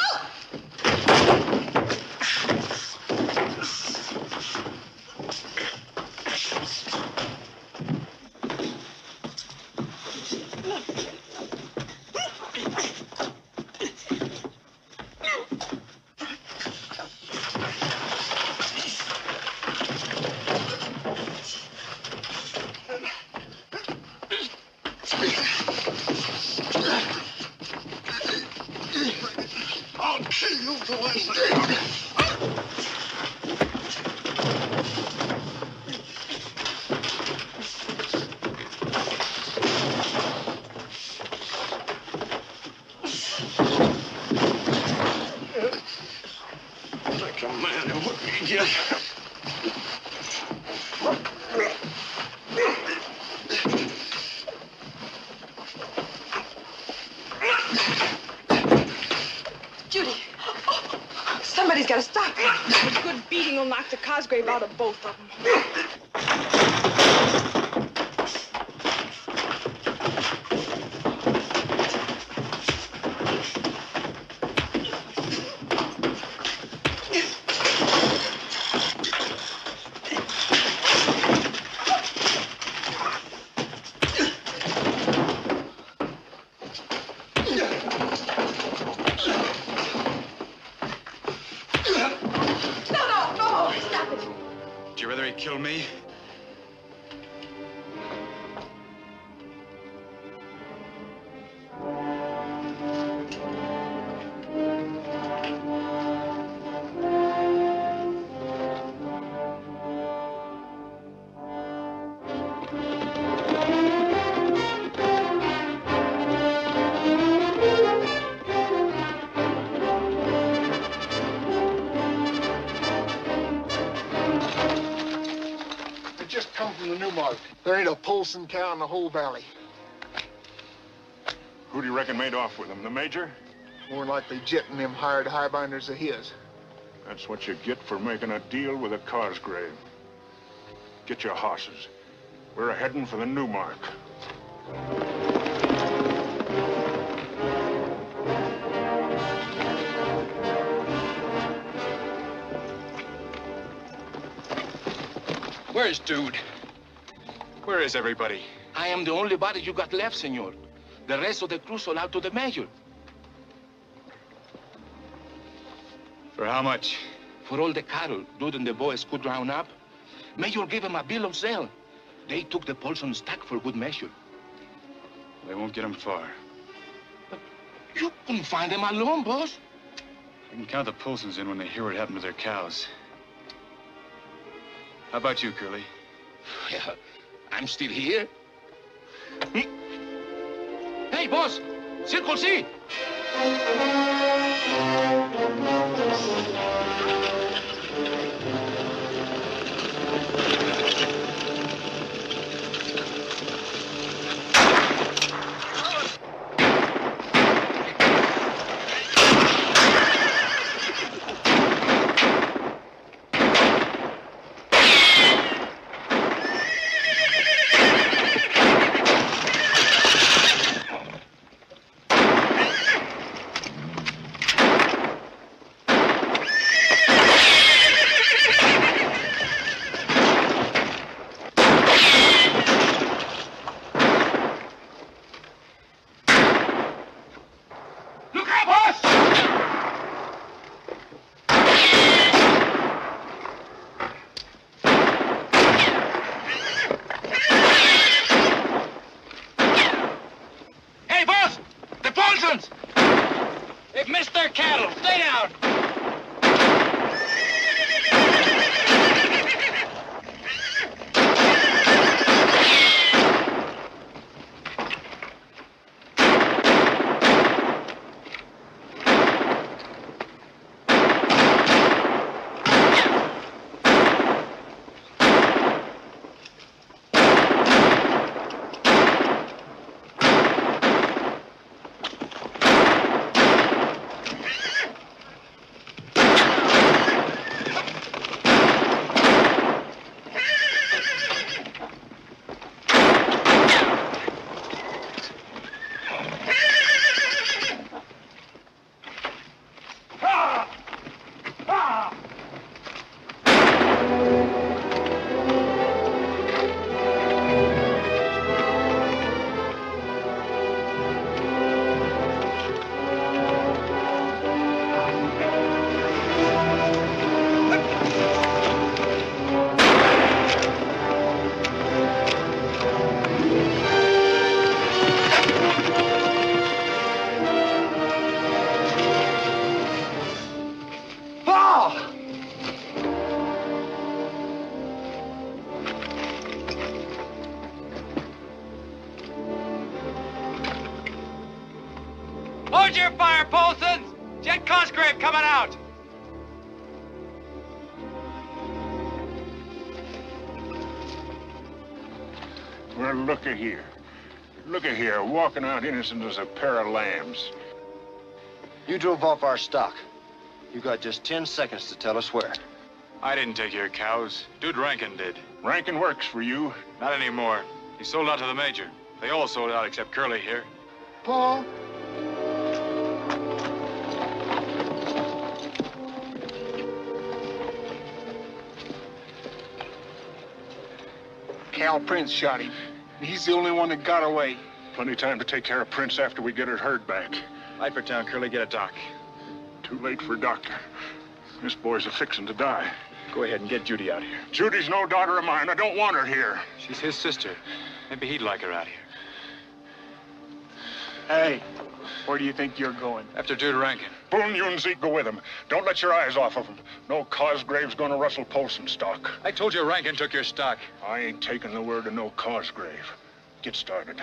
I'll kill you for one day. Like a man who would be just. Judy! Somebody's got to stop him. A good beating will knock the Cosgrave out of both of them. Kill me? a Polson cow in the whole valley. Who do you reckon made off with him? The Major? More likely Jet and them hired highbinders of his. That's what you get for making a deal with a Cosgrave. Get your horses. We're heading for the Newmark. Where's Dude? Where is everybody? I am the only body you got left, senor. The rest of the crew sold out to the Major. For how much? For all the cattle Dude and the boys could round up, Major gave him a bill of sale. They took the Polson stock for good measure. They won't get him far. You couldn't find them alone, boss. I can count the Polsons in when they hear what happened to their cows. How about you, Curly? Yeah, I'm still here. Hey, boss! Circle C! They've missed their cattle. Stay down. Hold your fire, Polsons! Jet Cosgrave coming out! Well, looky here. Looky here, walking out innocent as a pair of lambs. You drove off our stock. You got just 10 seconds to tell us where. I didn't take your cows. Dude Rankin did. Rankin works for you. Not anymore. He sold out to the Major. They all sold out except Curly here. Paul? Cal Prince shot him. He's the only one that got away. Plenty of time to take care of Prince after we get her herd back. Light for town, Curly. Get a doc. Too late for a doctor. This boy's a fixin' to die. Go ahead and get Judy out here. Judy's no daughter of mine. I don't want her here. She's his sister. Maybe he'd like her out here. Hey, where do you think you're going? After Dude Rankin. Boone, you and Zeke go with him. Don't let your eyes off of him. No Cosgrave's gonna rustle Polson stock. I told you Rankin took your stock. I ain't taking the word of no Cosgrave. Get started.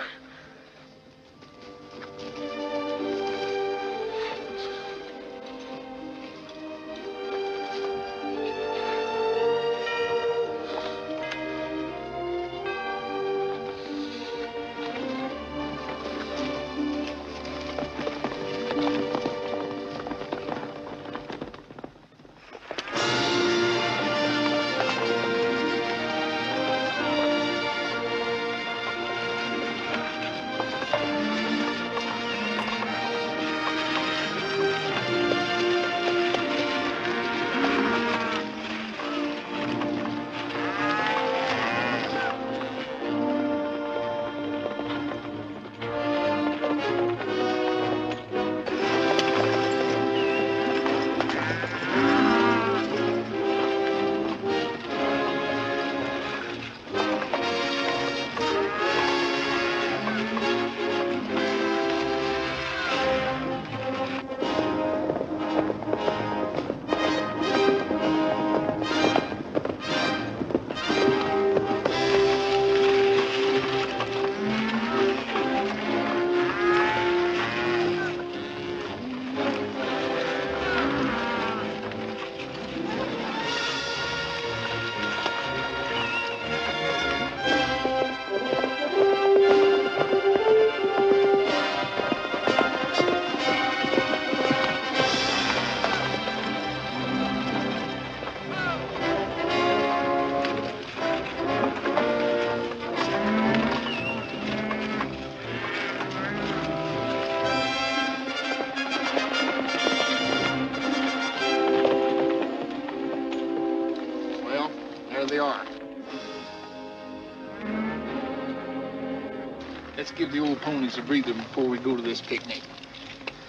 Let's give the old ponies a breather before we go to this picnic.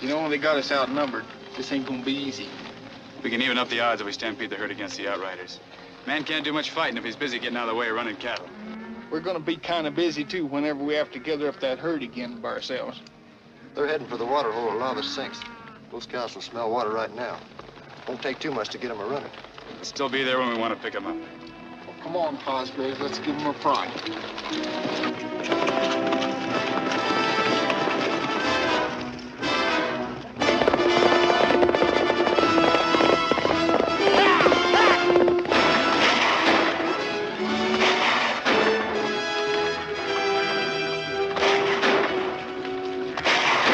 You know, they got us outnumbered. This ain't gonna be easy. We can even up the odds if we stampede the herd against the outriders. Man can't do much fighting if he's busy getting out of the way of running cattle. We're gonna be kind of busy, too, whenever we have to gather up that herd again by ourselves. They're heading for the water hole where lava sinks. Those cows will smell water right now. Won't take too much to get them a-running. We'll still be there when we want to pick them up. Well, come on, Cosgrave, let's give them a prod.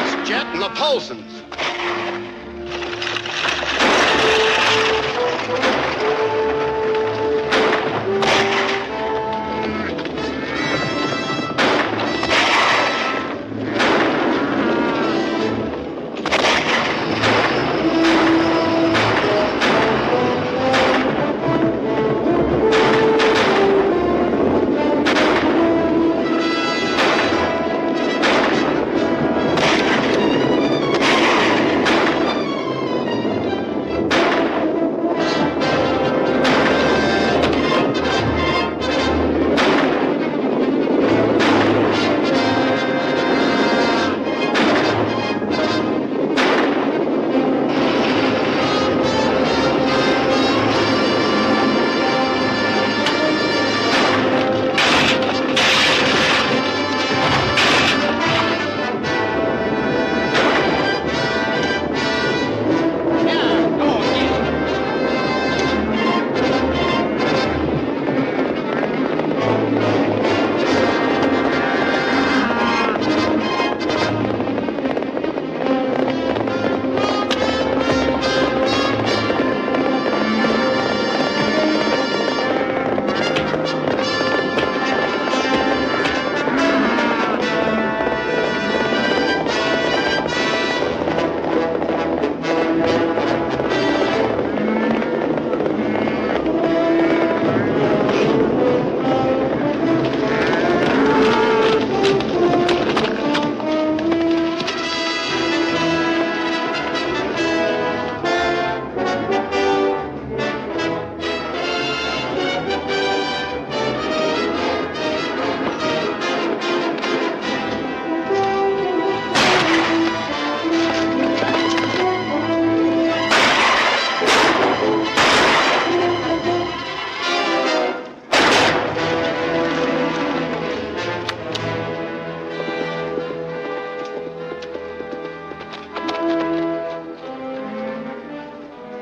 It's Jet and the Polsons.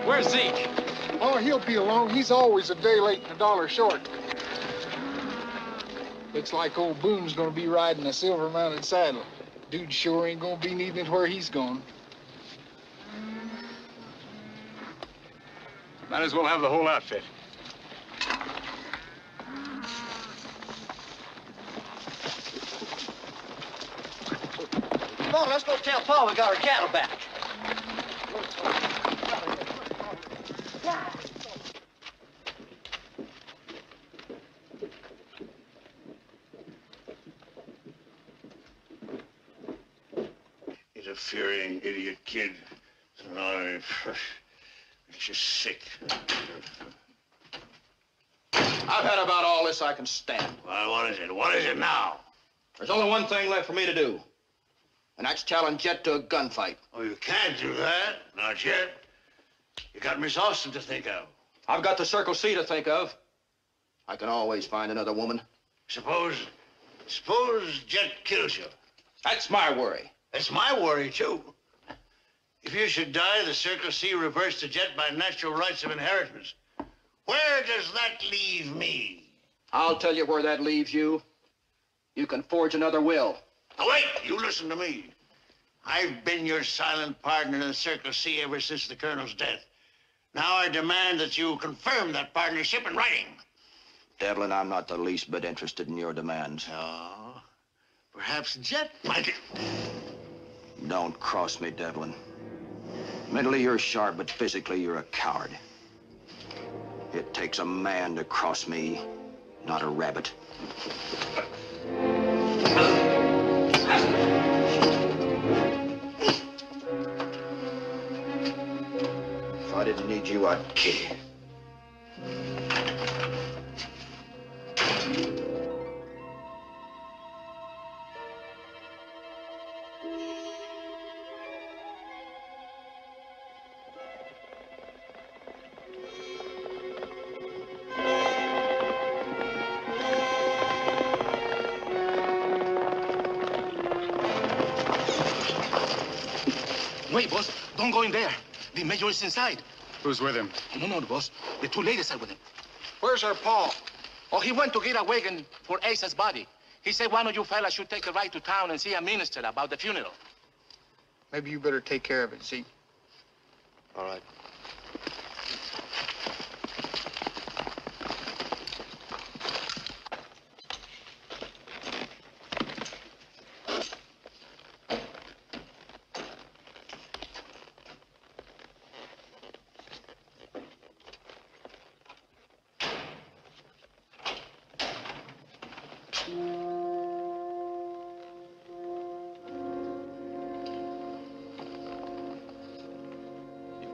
Where's Zeke? Oh, he'll be along. He's always a day late and a dollar short. Looks like old Boone's gonna be riding a silver-mounted saddle. Dude sure ain't gonna be needing it where he's going. Might as well have the whole outfit. Come on, let's go tell Pa we got our cattle back. Interfering idiot kid. No, it's just sick. I've had about all this I can stand. Well, what is it? What is it now? There's only one thing left for me to do, and that's challenge Jet to a gunfight. Oh, you can't do that. Not yet. You got Miss Austin to think of. I've got the Circle C to think of. I can always find another woman. Suppose Jet kills you. That's my worry. That's my worry, too. If you should die, the Circle C reverts to Jet by natural rights of inheritance. Where does that leave me? I'll tell you where that leaves you. You can forge another will. Now, wait, you listen to me. I've been your silent partner in the Circle C ever since the Colonel's death. Now I demand that you confirm that partnership in writing. Devlin, I'm not the least bit interested in your demands. Oh, perhaps Jet might. Don't cross me, Devlin. Mentally, you're sharp, but physically, you're a coward. It takes a man to cross me, not a rabbit. what, kitty? Wait, boss. Don't go in there. The mayor is inside. Who's with him? No, boss. The two ladies are with him. Where's her pa? Oh, he went to get a wagon for Asa's body. He said one of you fellas should take a ride to town and see a minister about the funeral. Maybe you better take care of it, see? All right.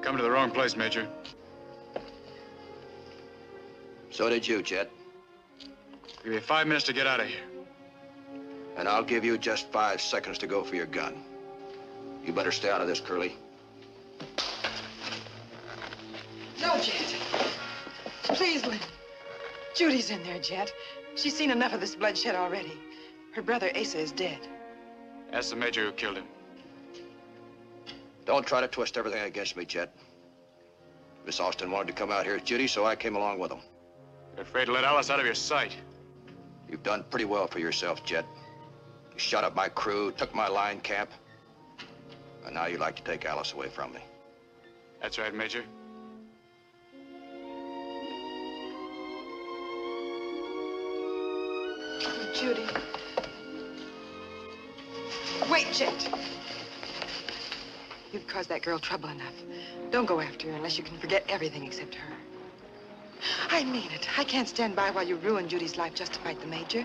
Come to the wrong place, Major. So did you, Jet. I'll give you 5 minutes to get out of here. And I'll give you just 5 seconds to go for your gun. You better stay out of this, Curly. No, Jet. Please, Lynn. Judy's in there, Jet. She's seen enough of this bloodshed already. Her brother, Asa, is dead. Ask the Major who killed him. Don't try to twist everything against me, Jet. Miss Austin wanted to come out here with Judy, so I came along with them. You're afraid to let Alice out of your sight. You've done pretty well for yourself, Jet. You shot up my crew, took my line camp, and now you'd like to take Alice away from me. That's right, Major. Judy. Wait, Jet. You've caused that girl trouble enough. Don't go after her unless you can forget everything except her. I mean it. I can't stand by while you ruin Judy's life just to fight the Major.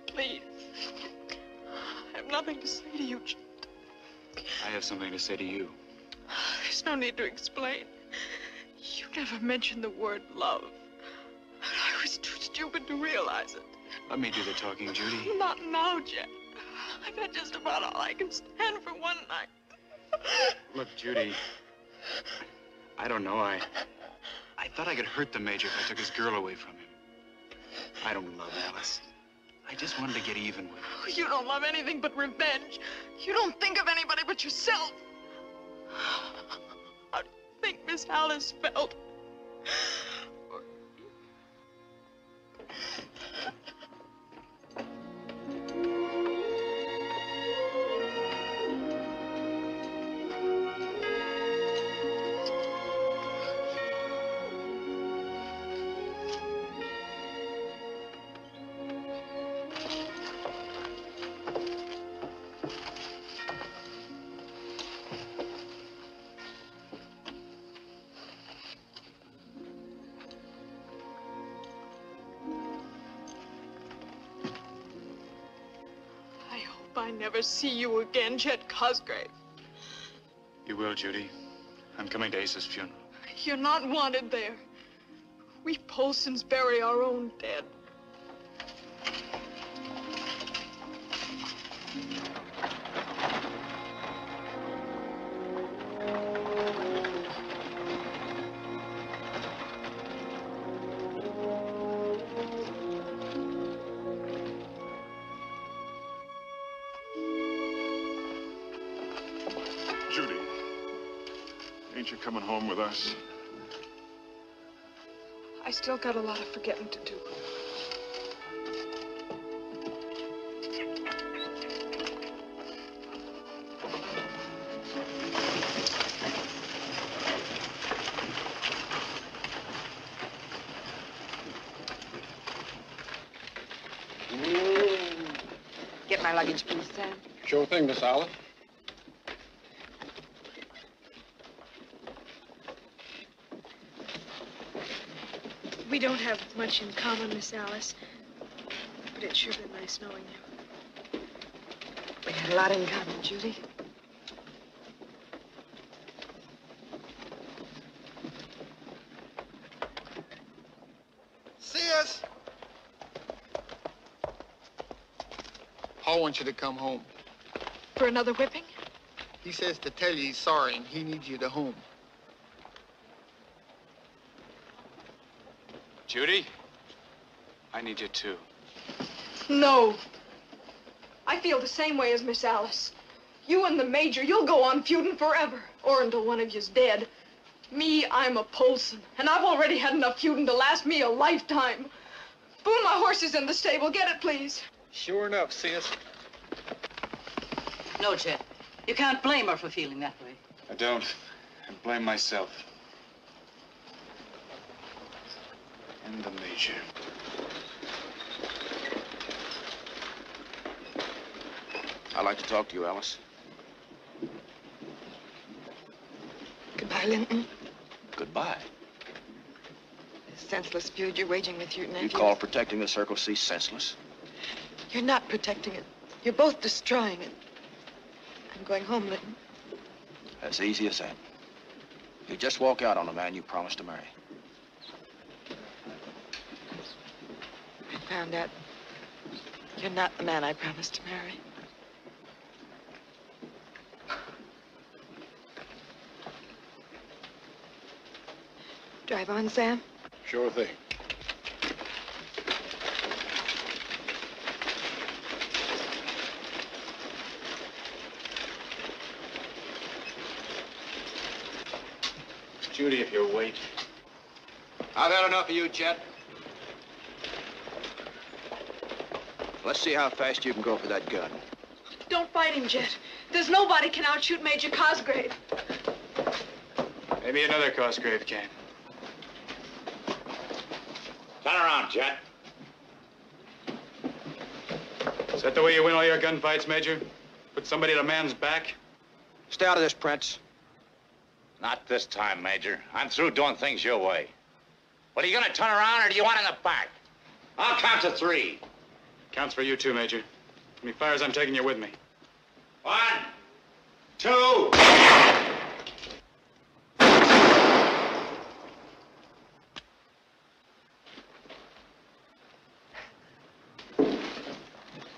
Please. I have nothing to say to you, Jet. I have something to say to you. There's no need to explain. You never mentioned the word love. I was too stupid to realize it. Let me do the talking, Judy. Not now, Jet. I've had just about all I can stand for one night. Look, Judy, I don't know. I thought I could hurt the Major if I took his girl away from him. I don't love Alice. I just wanted to get even with her. You don't love anything but revenge. You don't think of anybody but yourself. How do you think Miss Alice felt? I never see you again, Jet Cosgrave. You will, Judy. I'm coming to Asa's funeral. You're not wanted there. We Polsons bury our own dead. Judy, ain't you coming home with us? I still got a lot of forgetting to do. get my luggage, please, Sam? Sure thing, Miss Alice. We don't have much in common, Miss Alice. But it's sure been nice knowing you. We had a lot in common, Judy. Sis! Paul wants you to come home. For another whipping? He says to tell you he's sorry and he needs you to home. Judy, I need you too. No. I feel the same way as Miss Alice. You and the Major, you'll go on feuding forever, or until one of you's dead. Me, I'm a Polson, and I've already had enough feuding to last me a lifetime. Boone, my horse is in the stable. Get it, please. Sure enough, sis. No, Chet. You can't blame her for feeling that way. I don't. I blame myself. And the Major. I'd like to talk to you, Alice. Goodbye, Linton. Goodbye. This senseless feud you're waging with your nephew. You call protecting the Circle C senseless? You're not protecting it. You're both destroying it. I'm going home, Linton. As easy as that. You just walk out on the man you promised to marry. I found out you're not the man I promised to marry. Drive on, Sam. Sure thing. Judy, if you'll wait. I've had enough of you, Chet. Let's see how fast you can go for that gun. Don't fight him, Jet. There's nobody can outshoot Major Cosgrave. Maybe another Cosgrave can. Turn around, Jet. Is that the way you win all your gunfights, Major? Put somebody at a man's back? Stay out of this, Prince. Not this time, Major. I'm through doing things your way. What, are you gonna turn around, or do you want in the back? I'll count to 3. Counts for you too, Major. When he fires, I'm taking you with me. 1, 2.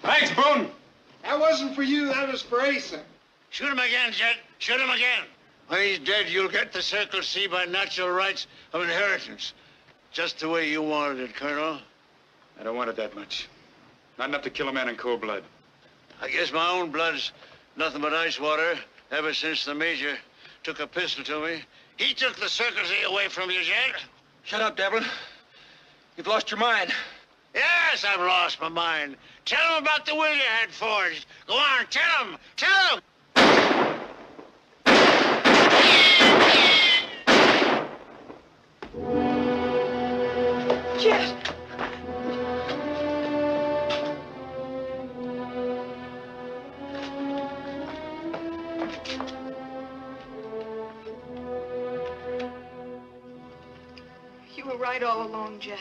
Thanks, Boone. That wasn't for you, that was for Asa. Shoot him again, Jet. Shoot him again. When he's dead, you'll get the Circle C by natural rights of inheritance. Just the way you wanted it, Colonel. I don't want it that much. Not enough to kill a man in cold blood. I guess my own blood's nothing but ice water ever since the Major took a pistol to me. He took the Circle C away from you, Jet. Shut up, Devlin. You've lost your mind. Yes, I've lost my mind. Tell him about the will you had forged. Go on, tell him. Tell him. Jet! You were right all along, Jet.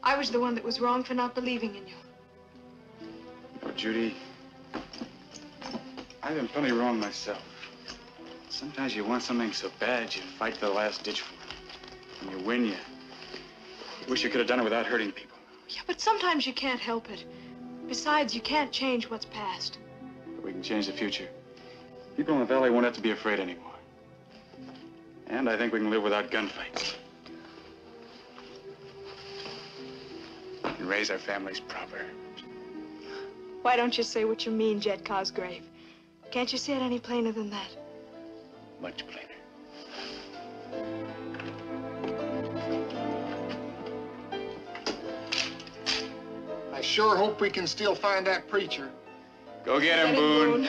I was the one that was wrong for not believing in you. Oh, Judy, I've been plenty wrong myself. Sometimes you want something so bad, you fight to the last ditch for it. When you win, you wish you could have done it without hurting people. Yeah, but sometimes you can't help it. Besides, you can't change what's past. But we can change the future. People in the valley won't have to be afraid anymore. And I think we can live without gunfights. And raise our families proper. Why don't you say what you mean, Jet Cosgrave? Can't you say it any plainer than that? Much plainer. I sure hope we can still find that preacher. Go get him, Boone.